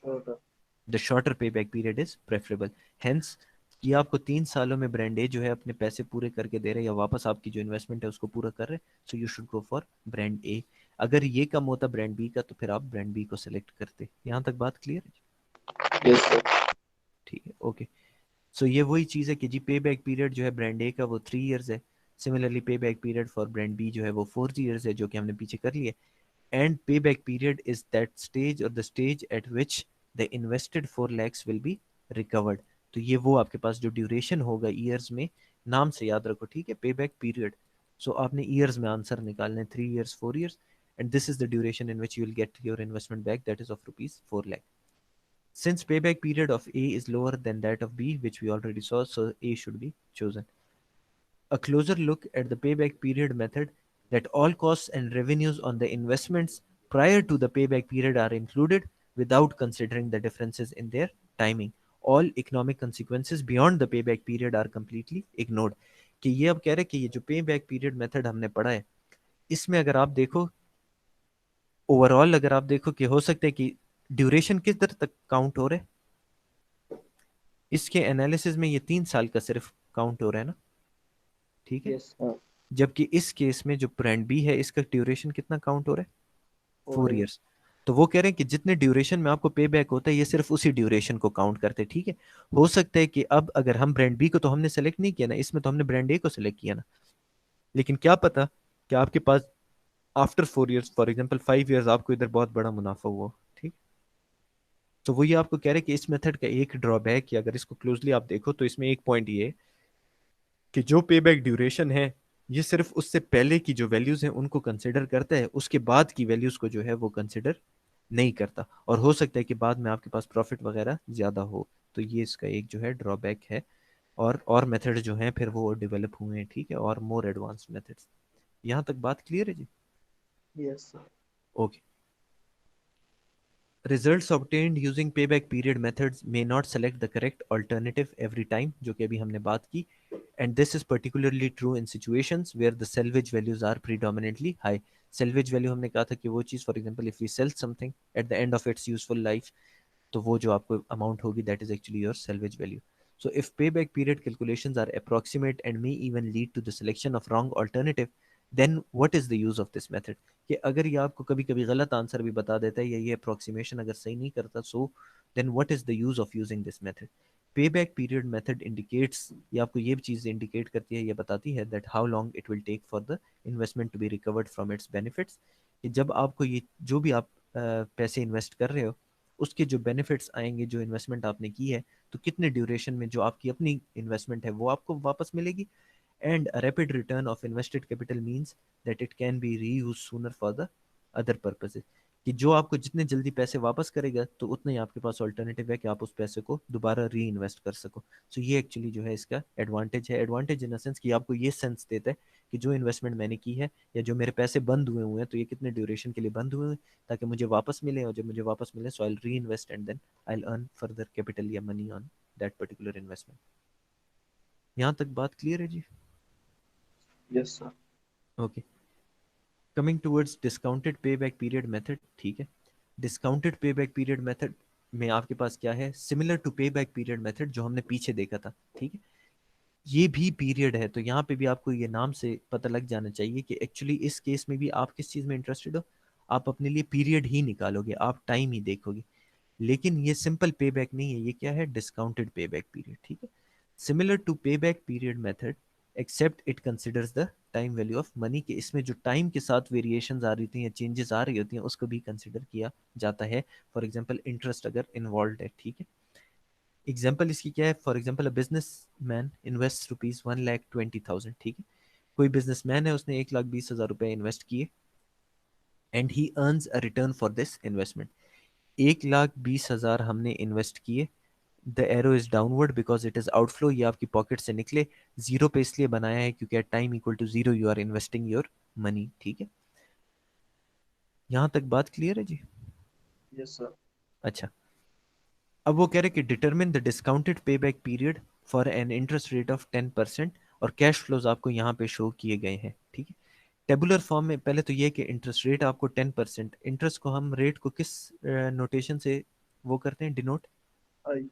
छोटा। The shorter pay back period is preferable. Hence ये आपको 3 सालों में ब्रांड ए जो है अपने पैसे पूरे करके दे रहे हैं, या वापस आपकी जो इन्वेस्टमेंट है उसको पूरा कर रहे हैं, so you should go for brand ए। अगर ये कम होता ब्रांड बी का तो फिर आप ब्रांड बी को सेलेक्ट करते। यहाँ तक बात क्लियर है? Yes sir. ठीक है, ओके। सो ये वही चीज़ है कि जी पे बैक पीरियड जो है ब्रांड ए का वो 3 इयर्स है। सिमिलरली पे back period for brand B जो है वो 4 इयर्स है, जो कि हमने पीछे कर लिया। And pay back period is that stage और the stage at which the invested 4 lakhs will be recovered. तो ये वो आपके पास जो ड्यूरेशन होगा ईयर्स में, नाम से याद रखो, ठीक है, पे बैक पीरियड। सो आपने ईयर्स में आंसर निकालना है, 3 years, 4 years, and this is the duration in which you will get your investment back, that is of rupees 4 lakh। Since payback period of A is lower than that of B, which we already saw, so A should be chosen. A closer look at the payback period method, that all costs and revenues on the investments prior to the payback period are included without considering the differences in their timing. All economic consequences beyond the payback period are completely ignored. कि ये अब कह रहे हैं कि ये जो pay back period method हमने पढ़ा है, इसमें अगर आप देखो ओवरऑल, अगर आप देखो कि हो सकता है कि ड्यूरेशन किस तरह तक काउंट हो रहा है, इसके एनालिसिस में ये 3 साल का सिर्फ काउंट हो रहा है ना, ठीक है। यस हाँ। जबकि इस केस में जो ब्रांड बी है इसका ड्यूरेशन कितना काउंट हो रहा है? 4 फोर है। ईयर्स तो वो कह रहे हैं कि जितने ड्यूरेशन में आपको पे बैक होता है ये सिर्फ उसी ड्यूरेशन को काउंट करते हैं, ठीक है। हो सकता है कि अब अगर हम ब्रांड बी को तो हमने सेलेक्ट नहीं किया ना, इसमें तो हमने ब्रांड ए को सेलेक्ट किया ना, लेकिन क्या पता कि आपके पास after 4 years, for example 5 years, आपको इधर बहुत बड़ा मुनाफा हुआ, ठीक। तो वो ये आपको कह रहे हैं कि इस मेथड का एक ड्रॉबैक, कि अगर इसको क्लोजली आप देखो तो इसमें एक पॉइंट ये है कि जो पे बैक ड्यूरेशन है ये सिर्फ उससे पहले की जो वैल्यूज हैं उनको कंसिडर करता है, उसके बाद की वैल्यूज को जो है वो कंसिडर नहीं करता। और हो सकता है कि बाद में आपके पास प्रॉफिट वगैरह ज्यादा हो। तो ये इसका एक जो है ड्रॉबैक है। और मेथड जो हैं फिर वो डेवलप हुए हैं, ठीक है, और मोर एडवांस्ड मेथड्स। यहाँ तक बात क्लियर है जी? Yes sir. Okay. Results obtained using payback period methods may not select the correct alternative every time, जो कि अभी हमने बात की, and this is particularly true in situations where the salvage values are predominantly high. Salvage value हमने कहा था कि वो चीज़, for example, if we sell something at the end of its useful life, तो वो जो आपको अमाउंट होगी that is actually your salvage value. So if payback period calculations are approximate and may even lead to the selection of wrong alternative, then what is the use of this method? कि अगर ये आपको कभी कभी गलत answer भी बता देता है या ये अप्रोक्सीमेशन अगर सही नहीं करता, so then what is the use of using this method? पे बैक पीरियड मेथड इंडिकेट्स, ये आपको ये चीज़ इंडिकेट करती है, ये बताती है that how long it will take for the investment to be recovered from its benefits. कि जब आपको ये जो भी आप पैसे इन्वेस्ट कर रहे हो उसके जो बेनिफिट्स आएंगे, जो इन्वेस्टमेंट आपने की है, तो कितने ड्यूरेशन में जो आपकी अपनी इन्वेस्टमेंट है वो आपको वापस मिलेगी। And a rapid return of invested capital means that it can be reused sooner for the other purposes। कि जो आपको जितने जल्दी पैसे वापस करेगा तो उतना ही आपके पास ऑल्टरनेटिव है कि आप उस पैसे को दोबारा री इन्वेस्ट कर सको। सो ये एक्चुअली जो है इसका एडवांटेज है। एडवांटेज इन द सेंस कि आपको ये सेंस देता है कि जो इन्वेस्टमेंट मैंने की है या जो मेरे पैसे बंद हुए हुए हैं तो ये कितने ड्यूरेशन के लिए बंद हुए हैं, ताकि मुझे वापस मिले, और जब मुझे वापस मिले so I reinvest and then I earn further capital या money on that particular investment. यहाँ तक बात क्लियर है जी? Yes sir. Okay. Coming towards discounted पे बैक पीरियड मेथड, ठीक है। Discounted pay back period method में आपके पास क्या है, सिमिलर टू पे बैक पीरियड मेथड जो हमने पीछे देखा था, ठीक है। ये भी पीरियड है, तो यहाँ पे भी आपको ये नाम से पता लग जाना चाहिए कि एक्चुअली इस केस में भी आप किस चीज़ में इंटरेस्टेड हो, आप अपने लिए पीरियड ही निकालोगे, आप टाइम ही देखोगे। लेकिन ये सिंपल पे बैक नहीं है, ये क्या है, डिस्काउंटेड पे बैक पीरियड, ठीक है। सिमिलर टू पे back period method except it considers the time value of money, के इसमें जो टाइम के साथ वेरिएशंस आ रही होती हैं, चेंजेस आ रही होती हैं, उसको भी कंसिडर किया जाता है। फॉर एग्जांपल इंटरेस्ट अगर इन्वॉल्व है, ठीक है। एग्जाम्पल इसकी क्या है, for example a business man invest ₹1,20,000, ठीक है। कोई बिजनेसमैन है, उसने 1,20,000 रुपए इन्वेस्ट किए and he earns a return for this investment. 1,20,000 हमने इन्वेस्ट किए, the arrow is downward because it is outflow, ये आपकी पॉकेट से निकले। जीरो पे इसलिए बनाया है क्योंकि at time equal to zero you are investing your money, ठीक है। यहाँ तक बात क्लियर है जी? Yes sir. अच्छा, अब वो कह रहे कि determine the discounted pay back period for an interest rate of 10%, और कैश फ्लोज आपको यहाँ पे शो किए गए हैं, ठीक है। टेबुलर फॉर्म में पहले तो ये कि इंटरेस्ट रेट आपको 10%, इंटरेस्ट को हम रेट को किस नोटेशन से वो करते हैं denote, I.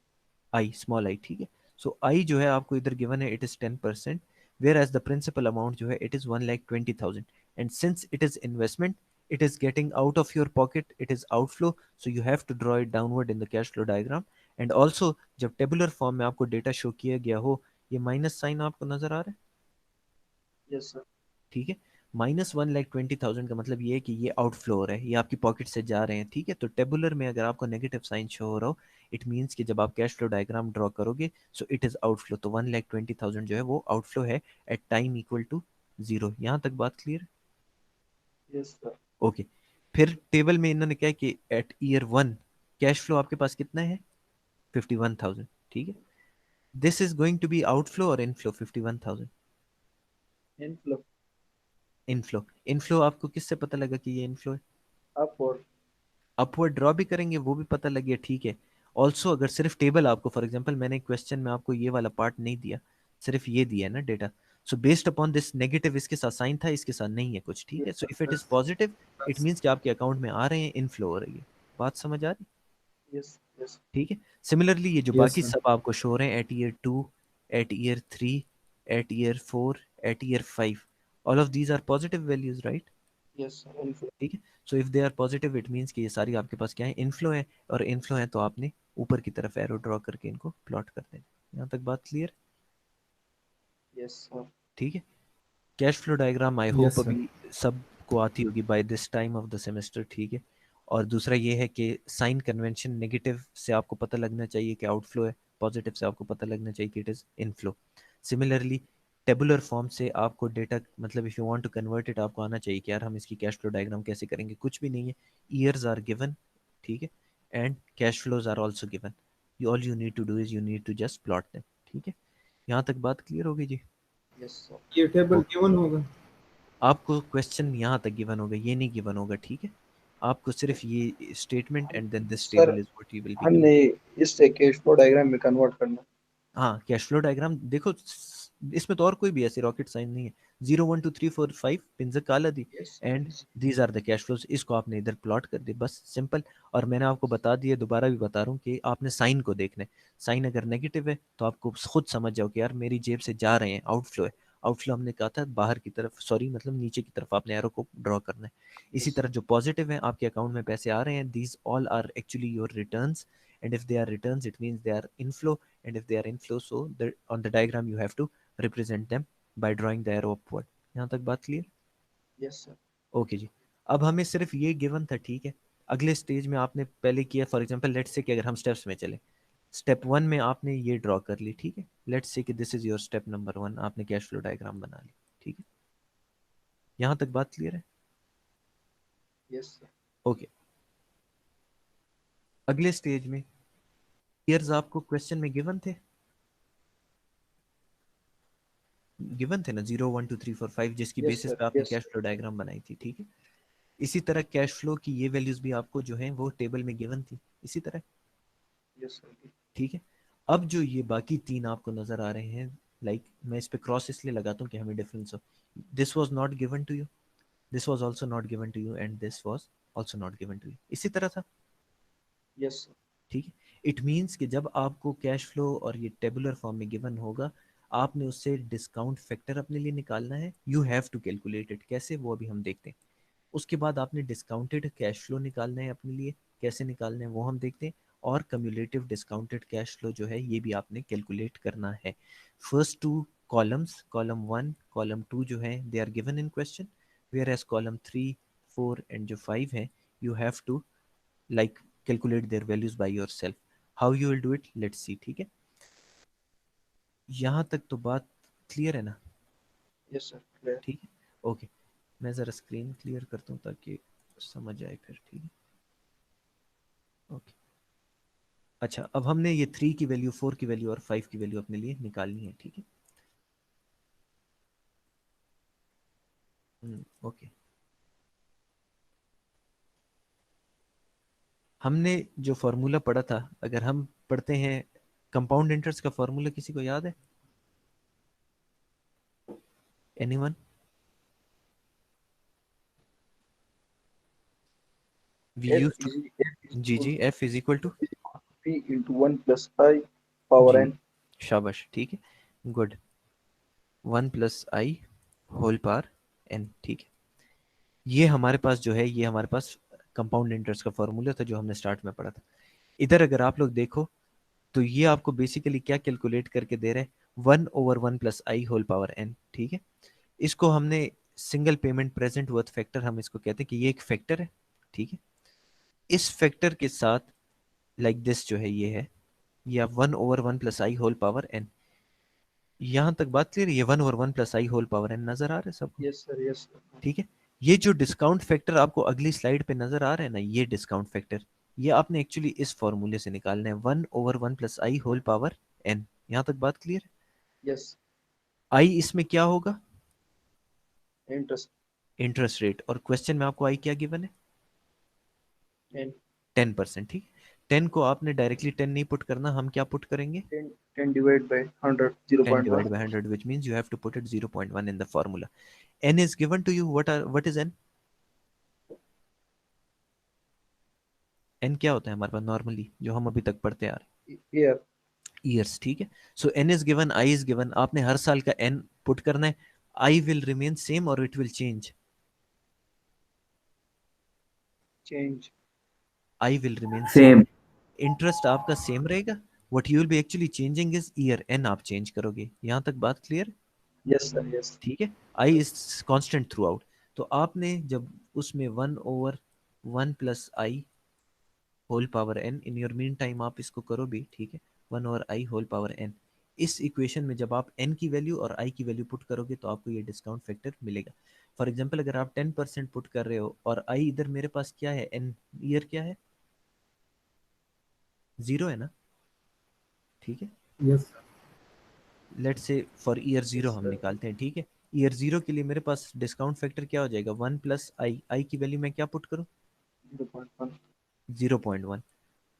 I, small I, ठीक है। सो आई जो है आपको इधर गिवन है, it is 10%, whereas the principal amount जो है it is 1,20,000, and since it is investment, it is getting out of your pocket, it is outflow, so you have to draw it downward in the cash flow diagram. And also जब tabular form में आपको data show किया गया हो, ये minus sign आपको नजर आ रहा है, यस सर। ठीक है। -1,20,000 का मतलब ये है कि ये आउटफ्लो हो रहा है, ये आपकी पॉकेट से जा रहे हैं, ठीक है। तो टेबुलर में अगर आपको नेगेटिव साइन शो हो रहा हो, इट मीन्स कि जब आप कैश फ्लो डायग्राम ड्रॉ करोगे, सो इट इज आउटफ्लो, तो 1,20,000 जो है वो आउटफ्लो है at time equal to zero. यहाँ तक बात क्लियर? Yes sir. ओके। फिर टेबल में इन्होंने क्या है कि एट ईयर 1 कैश फ्लो आपके पास कितना है, 51,000, ठीक है। This is going to be outflow और इनफ्लो, 51,000 इनफ्लो। इनफ्लो। इनफ्लो आपको किससे पता लगा कि ये इनफ्लो है? अप और अपवर्ड ड्रॉ भी करेंगे, वो भी पता लग गया, ठीक है। ऑल्सो अगर सिर्फ टेबल आपको, फॉर एग्जांपल मैंने क्वेश्चन में आपको ये वाला पार्ट नहीं दिया, सिर्फ ये दिया है ना data, so based upon this negative इसके साथ साइन था, इसके साथ नहीं है कुछ, ठीक है। Yes so if it sir. Is positive, it means कि आपके अकाउंट में आ रहे हैं, इनफ्लो हो रही है। बात समझ आ रही? Yes yes. ठीक है। सिमिलरली ये जो यस बाकी सर। सब आपको शो रहे हैं at year 2, at year 3, at year 4, at year 5, all of these are positive values, right? Yes sir. Inflow. ठीक है। So if they are positive it means कि ये सारी आपके पास क्या है, इनफ्लो है, और इनफ्लो है तो आपने ऊपर की तरफ एरो ड्रॉ करके इनको प्लॉट कर देना। यहाँ तक बात क्लियर? Yes sir. ठीक है। Cash flow diagram I hope yes sir. अभी सबको आती होगी by this time of the semester, ठीक है। और दूसरा ये है कि साइन कन्वेंशन, नेगेटिव से आपको पता लगना चाहिए कि आउटफ्लो है, पॉजिटिव से आपको पता लगना चाहिए कि it is inflow. Similarly tabular form से आपको डेटा, मतलब if you want to convert it, आपको आना चाहिए कि यार हम इसकी कैश फ्लो डायग्राम कैसे करेंगे, कुछ भी नहीं है, ईयर्स आर गिवन, ठीक है, and cash flows are also given, you all you need to do is you need to just plot them, ठीक है। यहाँ तक बात क्लियर होगी जी? Yes sir. ये टेबल ओके। गिवन होगा। आपको क्वेश्चन यहाँ तक गिवन होगा, ये नहीं गिवन होगा, ठीक है। आपको सिर्फ ये statement and then this sir table is what you will be given. हमने इससे कैश फ्लो डायग्राम में कन्वर्ट करना। हाँ, कैश फ्लो डायग्राम देखो, इसमें तो और कोई भी ऐसी रॉकेट साइन नहीं है, 0 1 2 3 4 5 पिंजर काला दी, yes and yes. These are the cash flows, इसको आपने इधर प्लॉट कर दे, बस सिंपल। और मैंने आपको बता दिया, दोबारा भी बता रहा हूँ कि आपने साइन को देखना है। साइन अगर नेगेटिव है तो आपको खुद समझ जाओ कि यार मेरी जेब से जा रहे हैं, आउटफ्लो है। आउटफ्लो हमने कहा था बाहर की तरफ, सॉरी मतलब नीचे की तरफ आपने एरो को ड्रॉ करना है। इसी तरह जो पॉजिटिव है, आपके अकाउंट में पैसे आ रहे हैं, these all are actually your returns, and if they are returns it means they are inflow, and if they are inflow, so on the diagram you have to represent them by drawing the arrow upward. यहाँ तक बात clear? Yes sir. Okay जी। अब हमें सिर्फ ये given था, ठीक है। अगले स्टेज में आपने पहले किया, फॉर एग्जांपल लेट्स से कि अगर हम स्टेप्स में चले, स्टेप 1 में आपने ये ड्रॉ कर ली, ठीक है। लेट्स से कि this is your step number 1, आपने कैश फ्लो डायग्राम बना ली, ठीक है। यहाँ तक बात क्लियर है? Yes sir. ओके। अगले स्टेज में ईयर्स आपको क्वेश्चन में गिवन थे, गिवन थे ना, 0 1 2 3 4 5, जिसकी यस बेसिस सर। पे आपने यस कैश फ्लो डायग्राम बनाई थी, ठीक है। इसी तरह कैश फ्लो की ये वैल्यूज भी आपको जो है वो टेबल में गिवन थी, इसी तरह, यस सर। ठीक है। अब जो ये बाकी तीन आपको नजर आ रहे हैं, लाइक मैं इस पे क्रॉस इसलिए लगाता हूँ कि हमें डिफरेंस हो, this was not given to you, this was also not given to you and this was also not given to you, इसी तरह था। Yes sir. ठीक है, इट मीन्स कि जब आपको कैश फ्लो और ये टेबुलर फॉर्म में गिवन होगा, आपने उससे डिस्काउंट फैक्टर अपने लिए निकालना है। You have to calculate it, कैसे वो अभी हम देखते हैं। उसके बाद आपने डिस्काउंटेड कैश फ्लो निकालना है अपने लिए, कैसे निकालना है वो हम देखते हैं। और कम्युलेटिव डिस्काउंटेड कैश फ्लो जो है ये भी आपने कैलकुलेट करना है। First two columns, column 1 column 2 जो है they are given in question, whereas column 3 4 and जो 5 है you have to like calculate their values by yourself. How you will do it, let's see। ठीक है, यहाँ तक तो बात क्लियर है ना? Yes sir clear. ठीक है, ओके। मैं ज़रा स्क्रीन क्लियर करता हूँ ताकि समझ आए फिर। ठीक है, ओके। अच्छा, अब हमने ये 3 की वैल्यू, 4 की वैल्यू और 5 की वैल्यू अपने लिए निकालनी है। ठीक है, ओके। हमने जो फॉर्मूला पढ़ा था, अगर हम पढ़ते हैं कंपाउंड इंटरेस्ट का फॉर्मूला, किसी को याद है? Anyone? We F use to, is जी जी, F is equal to, P into 1 plus i power जी, एन। शाबाश, ठीक है, good. 1 + i whole power n। ठीक है, ये हमारे पास जो है, ये हमारे पास कंपाउंड इंटरेस्ट का फॉर्मूला था जो हमने स्टार्ट में पढ़ा था। इधर अगर आप लोग देखो तो ये आपको बेसिकली क्या कैलकुलेट करके दे रहे हैं, 1/1 + i होल पावर n। ठीक है, इसको हमने single payment present worth factor हम इसको कहते हैं कि ये एक फैक्टर है। ठीक है, इस फैक्टर के साथ लाइक दिस जो है ये है, ये आप 1/1 + i होल पावर n। यहाँ तक बात क्लियर है? ये 1/1 + i होल पावर n नजर आ रहा है सबको? Yes sir yes sir. ठीक है, ये जो डिस्काउंट फैक्टर आपको अगली स्लाइड पे नजर आ रहा है ना, ये डिस्काउंट फैक्टर, ये आपने एक्चुअली इस फॉर्मूले से निकालना है, 1/1 + i होल पावर n। यहाँ तक बात क्लियर है? यस i इसमें क्या होगा? Interest interest rate. और क्वेश्चन में आपको i क्या गिवन है? एन 10%। ठीक है, 10 को आपने डायरेक्टली 10 नहीं पुट करना, हम क्या पुट करेंगे? 10 divide by 100 10 0.1। divided by 100, which means you have to put it 0.1 in the formula. n is given to you, what is n? n क्या होता है हमारे पास नॉर्मली, जो हम अभी तक पढ़ते आ रहे ईयर हैं? ईयर्स। ठीक है, सो n is given, i is given, आपने हर साल का n पुट करना है। i विल रिमेन सेम और it will change? Change i will remain same. Same. Interest आपका सेम रहेगा, what you will B actually changing is year, n आप change करोगे। यहाँ तक बात क्लियर? Yes sir yes. ठीक है, i is constant throughout. तो आपने जब उसमें 1/1 + i whole power n, in your mean time आप इसको करो भी। ठीक है, 1/i होल पावर n, इस इक्वेशन में जब आप n की वैल्यू और i की वैल्यू पुट करोगे तो आपको ये डिस्काउंट फैक्टर मिलेगा। फॉर एग्जांपल अगर आप 10% पुट कर रहे हो और i इधर मेरे पास क्या है, n ईयर क्या है, 0 है ना? ठीक है, yes let's say for year 0 yes हम सर निकालते हैं। ठीक है, ईयर 0 के लिए मेरे पास डिस्काउंट फैक्टर क्या हो जाएगा, 1 + i, की वैल्यू मैं क्या पुट करूँ? 0.1। 0.1।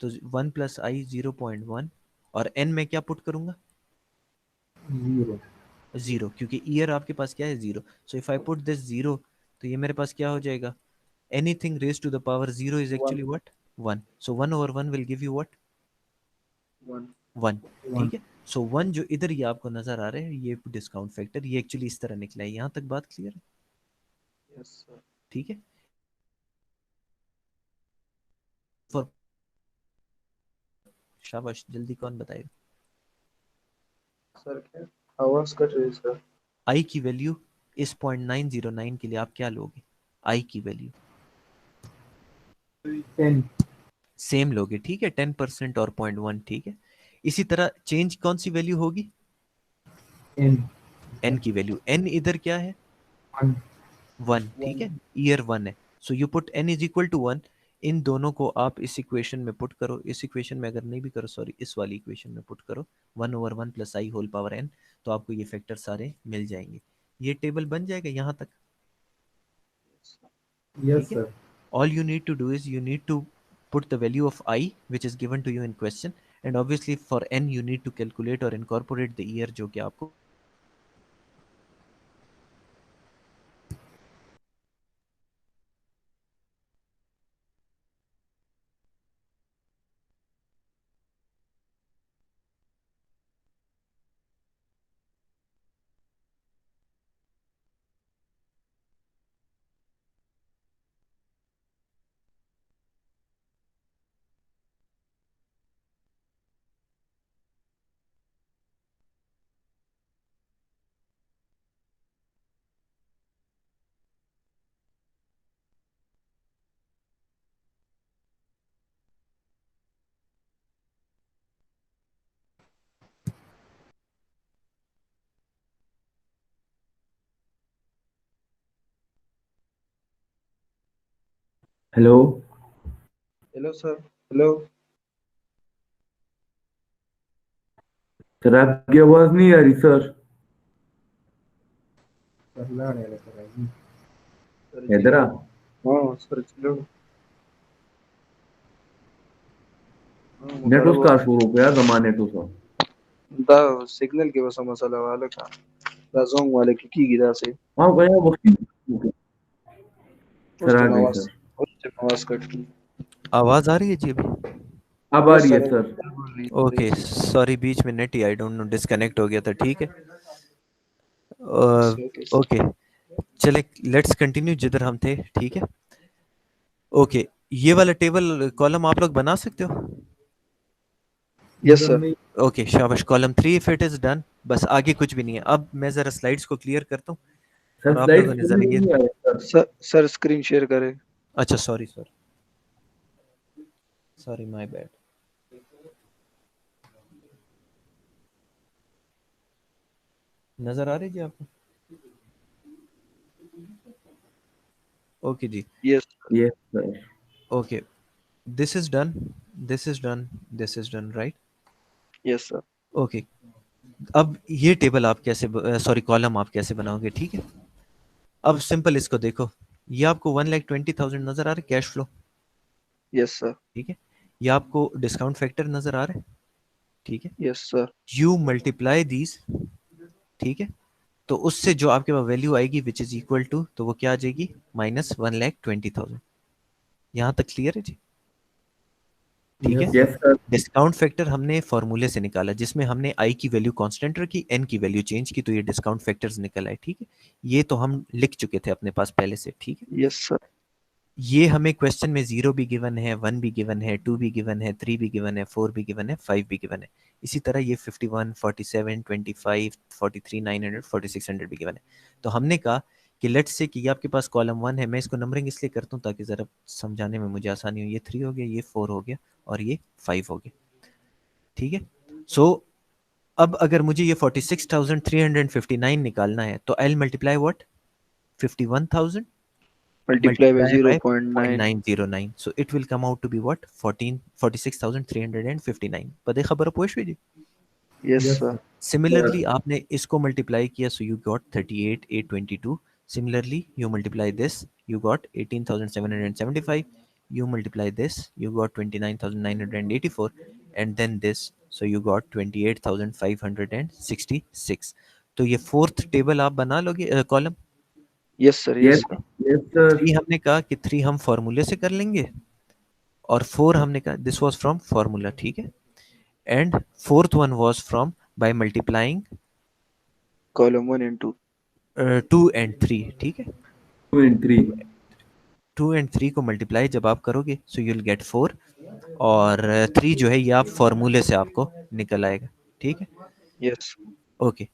तो 1 + i 0.1, और n में क्या पुट करूंगा? जीरो। 0, क्योंकि ईयर आपके पास क्या है, 0। So if I put this 0, तो ये मेरे पास क्या हो जाएगा, anything raise to the power 0 is 1 actually what, 1। So 1/1 will give you what, 1। 1। One. ठीक है, सो 1 जो इधर ये आपको नजर आ रहा है, ये डिस्काउंट फैक्टर, ये एक्चुअली इस तरह निकला है। यहाँ तक बात क्लियर है? Yes sir. ठीक है, फॉर, शाबाश, जल्दी कौन बताएगा? सर क्या आवाज कट रही है सर। आई की वैल्यू इस 0.909 के लिए आप क्या लोगे? आई की वैल्यू 10। सेम लोगे। ठीक है, 10% और 0.1। ठीक है, इसी तरह चेंज कौन सी वैल्यू होगी? एन। एन की वैल्यू, एन इधर क्या है, 1। 1। ठीक 1 है, ईयर 1 है, so you put n is equal to 1। इन दोनों को आप इस इक्वेशन में पुट करो, इस इक्वेशन में अगर नहीं भी करो, सॉरी, इस वाली इक्वेशन में पुट करो, 1/1 + i होल पावर n, तो आपको ये फैक्टर सारे मिल जाएंगे। ये टेबल बन जाएगा यहाँ तक? ठीक यस है, sir. all you need to do is you need to put the value of I which is given to you in question, and obviously for n you need to calculate or incorporate the year जो कि आपको hello hello sir. Hello. Sir, आपकी आवाज नहीं आ रही sir. Sir जी। इधर आ। हाँ sir चलो। हाँ नेट मुताला उसका बहुत शुरू हो गया जमाने तो सर। दा सिग्नल के वसा मसाला वाले का दा जोंग वाले की गिरा से हाँ गया वक्त। उस सर आ टाइम गई आवाज सर। उस टाइम आवाज कट की। आवाज आ रही है जी अभी? अब आ यस रही है सर। सर। ओके, सॉरी बीच में net he I don't know disconnect हो गया था, ठीक है। Okay sir. ओके, चले लेट्स कंटिन्यू जिधर हम थे, ठीक है। ओके, ये वाला टेबल कॉलम आप लोग बना सकते हो? Yes sir. ओके शाबाश, column 3 if it is done, बस आगे कुछ भी नहीं है। अब मैं जरा स्लाइड्स को क्लियर करता हूँ सर और आप स्लाइड्स लोगों ने पूरी जरा ये, नहीं आ रही सर। सर स्क्रीन शेयर करें। अच्छा sorry sorry, sorry my bad. नजर आ रही जी आपको? ओके जी, yes. Yes sir. Okay, this is done, this is done, this is done, right? Yes sir. Okay, अब ये टेबल आप कैसे, सॉरी कॉलम आप कैसे बनाओगे, ठीक है। अब सिंपल इसको देखो, ये आपको 1,20,000 नजर आ रहा है कैश फ्लो, यस सर। ठीक है। ये आपको डिस्काउंट फैक्टर नजर आ रहा है, ठीक है। Yes sir. You multiply these, ठीक है। तो उससे जो आपके पास वैल्यू आएगी विच इज इक्वल टू, तो वो क्या आ जाएगी, -1,20,000। यहाँ तक क्लियर है जी? ठीक यस है। सर। डिस्काउंट फैक्टर हमने फॉर्मूले से निकाला, जिसमें हमने आई की वैल्यू कांस्टेंट रखी, एन की वैल्यू चेंज की, तो ये डिस्काउंट फैक्टर्स निकल आए, ठीक है। ये तो हम लिख चुके थे अपने पास पहले से, ठीक है। Yes sir. ये हमें क्वेश्चन में 0 भी गिवन है, 1 भी गिवन है, 2 भी गिवन है, 3 भी गिवन है, 4 भी गिवन है, 5 भी गिवन है। इसी तरह ये 51, 47, 25, 43, 900, 4600 भी गिवन है। तो हमने कहा कि लेट्स से कि ये आपके पास कॉलम 1 है, मैं इसको नंबरिंग इसलिए करता हूँ ताकि ज़रा समझाने में मुझे आसानी हो। ये 3 हो गया, ये 4 हो गया और ये 5 हो गया, ठीक है। सो अब अगर मुझे ये 46,359 निकालना है तो I multiply what, 51,000 multiply by multiply zero by point nine 0.909, so it will come out to be what, 46,359। पदे खबर पोश हुई जी? Yes yes sir. Sir. Similarly आपने इसको मल्टीप्लाई किया, so you got 38,822। similarly you multiply this, you got 18,775। you multiply this, you got 29,984, and then this, so you got 28,566। तो ये फोर्थ टेबल आप बना लोगे, column. Yes sir. Yes yes sir. Yes sir. 3 हमने कहा कि 3 हम फॉर्मूले से कर लेंगे, और 4 हमने कहा दिस वाज फ्रॉम फॉर्मूला, ठीक है। And fourth one was from by multiplying column 1 and 2। 2 and 3, ठीक है। 2 and 3। 2 एंड 3 को मल्टीप्लाई जब आप करोगे सो यू विल गेट 4, और 3 जो है ये आप फॉर्मूले से आपको निकल आएगा, ठीक है। यस। ओके,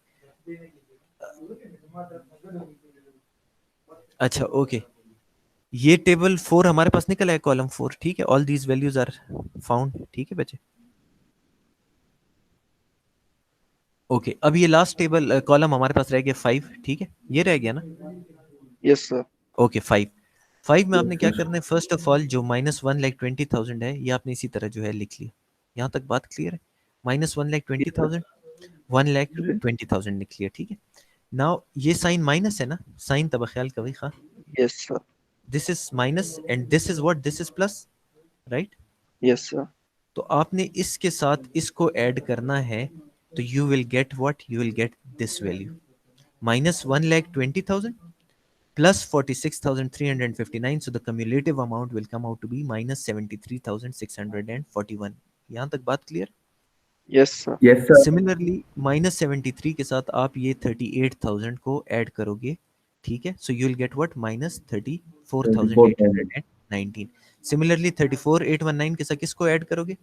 अच्छा ओके, ये टेबल 4 हमारे पास निकल आया, कॉलम 4, ठीक है। All these values are found, ठीक है बच्चे। ओके, अब ये लास्ट टेबल कॉलम हमारे पास रह गया 5, ठीक है, ये रह गया ना। Yes sir. ओके 5, 5 में आपने यस क्या सर। करना है, फर्स्ट ऑफ ऑल जो -1,20,000 है ये आपने इसी तरह जो है लिख लिया। यहाँ तक बात क्लियर है? -1,20,000, 1,20,000 लिख लिया, ठीक है। नाउ ये साइन माइनस है ना, साइन तब ख्याल कभी खा, yes sir. This is minus and this is what, this is plus, right. Yes sir. तो आपने इसके साथ इसको ऐड करना है, तो you will get what, you will get this value, -1,20,000 plus 46,359, so the cumulative amount will come out to be -73,641। यहाँ तक बात clear? Yes sir. Yes sir. Similarly -73 के साथ आप ये 38,000 को ऐड करोगे, ठीक है। So you will get what. -34,819। Similarly 34,819 के साथ किसको ऐड करोगे,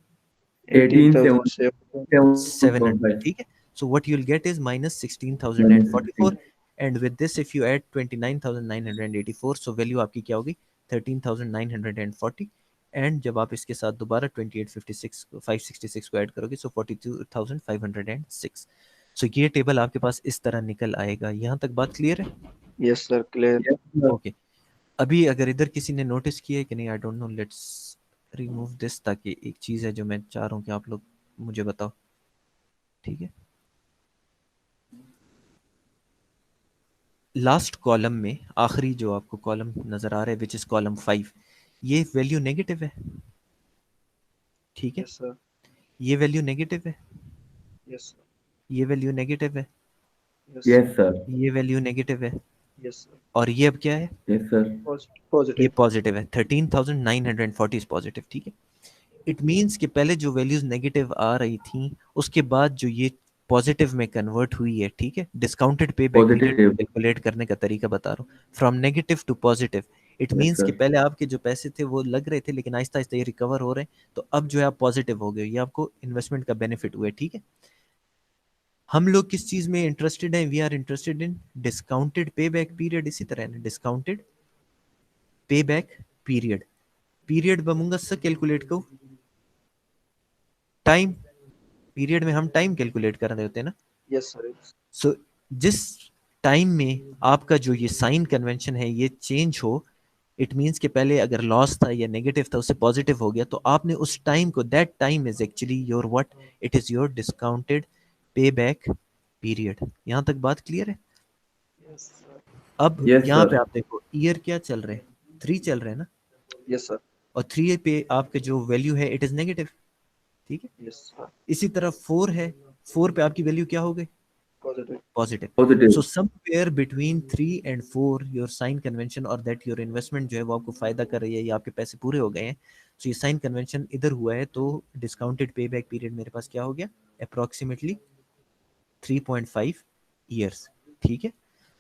18,000 से 700, 18,715। ठीक है। So what you'll get is -16,044, and with this if you add 29,984, so value आपकी क्या होगी, 13,940। एंड जब आप इसके साथ दोबारा 2856 566 को ऐड करोगे, सो 42,506। सो ये टेबल आपके पास इस तरह निकल आएगा। यहाँ तक बात क्लियर है? Yes sir. Clear. Yes sir. Okay, अभी अगर इधर किसी ने नोटिस किया है कि नहीं, I don't know, let's remove this, ताकि एक चीज़ है जो मैं चाह रहा हूँ कि आप लोग मुझे बताओ, ठीक है। लास्ट कॉलम में आखिरी जो आपको कॉलम नज़र आ रहा है विच इज़ कॉलम 5, ये वैल्यू नेगेटिव है, ठीक है। यस सर, ये वैल्यू नेगेटिव है, यस सर, ये वैल्यू नेगेटिव है, यस यस सर, सर, ये वैल्यू नेगेटिव है, यस सर, और ये अब क्या है, यस सर, ये पॉजिटिव, पॉजिटिव है। 13,940 इज पॉजिटिव, ठीक है। इट मीन्स कि पहले जो वैल्यूज नेगेटिव आ रही थी उसके बाद जो ये पॉजिटिव में कन्वर्ट हुई है, ठीक है। Discounted pay back period positive, calculate करने का तरीका बता रहा हूँ, from negative to positive. It yes means कि सर, पहले आपके जो पैसे थे वो लग रहे थे, लेकिन आहिस्ता आहिस्ता ये रिकवर हो रहे हैं, तो अब जो है आप पॉजिटिव हो गए, ये आपको इन्वेस्टमेंट का बेनिफिट हुआ है, ठीक है। हम लोग किस चीज में इंटरेस्टेड हैं, we are interested in discounted पे बैक पीरियड। इसी तरह है discounted pay back period, period बमूंगा से कैलकुलेट को टाइम, पीरियड में हम टाइम कैलकुलेट कर रहे होते हैं ना। यस सर, सो जिस टाइम में आपका जो ये साइन कन्वेंशन है ये चेंज हो, इट मीन्स कि पहले अगर लॉस था या नेगेटिव था उससे पॉजिटिव हो गया, तो आपने उस टाइम को, that time is actually your what, it is your discounted पे बैक पीरियड। यहाँ तक बात क्लियर है। यस सर, अब यस यहाँ पे सर, आप देखो ईयर क्या चल रहे हैं, 3 चल रहे हैं ना, यस सर, और 3 पे आपके जो वैल्यू है इट इज नेगेटिव, ठीक है। यस सर, इसी तरह 4 है, 4 पे आपकी वैल्यू क्या हो गई, positive, positive. Positive, so somewhere between 3 and 4 your sign convention और दैट योर इन्वेस्टमेंट जो है वो आपको फायदा कर रही है, या आपके पैसे पूरे हो गए हैं, सो ये साइन कन्वेंशन इधर हुआ है, तो डिस्काउंटेड पे बैक पीरियड मेरे पास क्या हो गया, अप्रोक्सीमेटली 3.5 ईयर्स, ठीक है।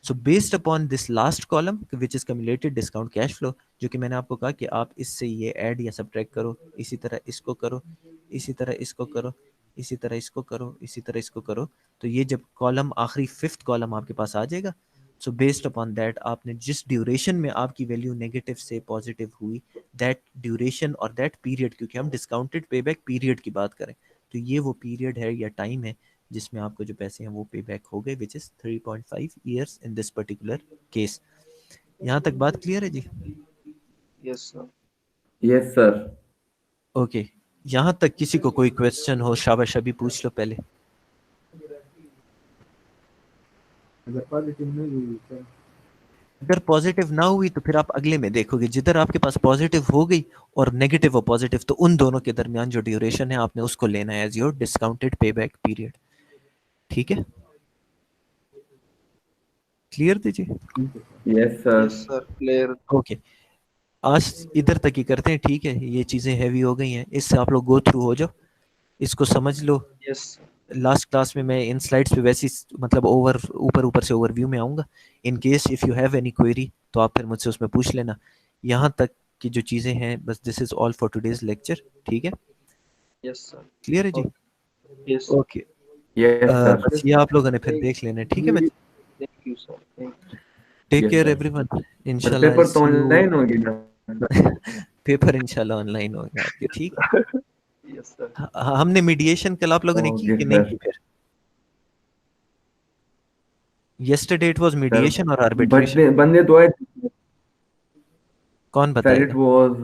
So based upon this last column which is cumulated discount cash flow, जो कि मैंने आपको कहा कि आप इससे ये ऐड या सब्ट्रैक्ट करो, इसी तरह इसको करो, इसी तरह इसको करो, इसी तरह इसको करो, इसी तरह इसको करो, तो ये जब कॉलम आखिरी 5th कॉलम आपके पास आ जाएगा, सो बेस्ड अपॉन दैट आपने जिस ड्यूरेशन में आपकी वैल्यू नेगेटिव से पॉजिटिव हुई, दैट ड्यूरेशन और दैट पीरियड, क्योंकि हम डिस्काउंटेड पे बैक पीरियड की बात करें, तो ये वो पीरियड है या टाइम है जिसमें आपको जो पैसे हैं वो पे बैक हो गए, which is 3.5 years in this particular case. यहाँ तक बात क्लियर है जी। Yes sir, yes sir. Okay, यहाँ तक किसी को कोई क्वेश्चन हो, शाबाश अभी पूछ लो पहले। अगर पॉजिटिव ना हुई तो फिर आप अगले में देखोगे, जिधर आपके पास पॉजिटिव हो गई और नेगेटिव और पॉजिटिव, तो उन दोनों के दरमियान जो ड्यूरेशन है आपने उसको लेना है एज योर डिस्काउंटेड पे बैक पीरियड, ठीक है। क्लियर दीजिए। Yes sir, yes sir, clear, okay, आज इधर तक ही करते हैं, ठीक है। ये चीज़ें हैवी हो गई हैं, इससे आप लोग गो थ्रू हो जाओ, इसको समझ लो। यस, लास्ट क्लास में मैं इन स्लाइड्स पे वैसी मतलब ऊपर ऊपर से ओवरव्यू में आऊँगा। In case if you have any query तो आप फिर मुझसे उसमें पूछ लेना। यहाँ तक की जो चीज़ें हैं बस, this is all for today's lecture, ठीक है। यस सर, क्लियर है जी। यस, ओके, यस सर, बस ये आप लोगों ने फिर देख लेना है, ठीक है। मैं thank you sir, thank take yes care sir. Everyone, sir इंशाल्लाह पेपर तो सी यू। ऑनलाइन होगी ना? पेपर इंशाल्लाह ऑनलाइन होगा आपके, ठीक है। यू, यस सर, हमने मीडिएशन कल आप लोगों ने की ओके कि नहीं सर। की फिर? yesterday it was sir mediation or arbitration? बंदे तो आए कौन सर, इट बताएगा? वाज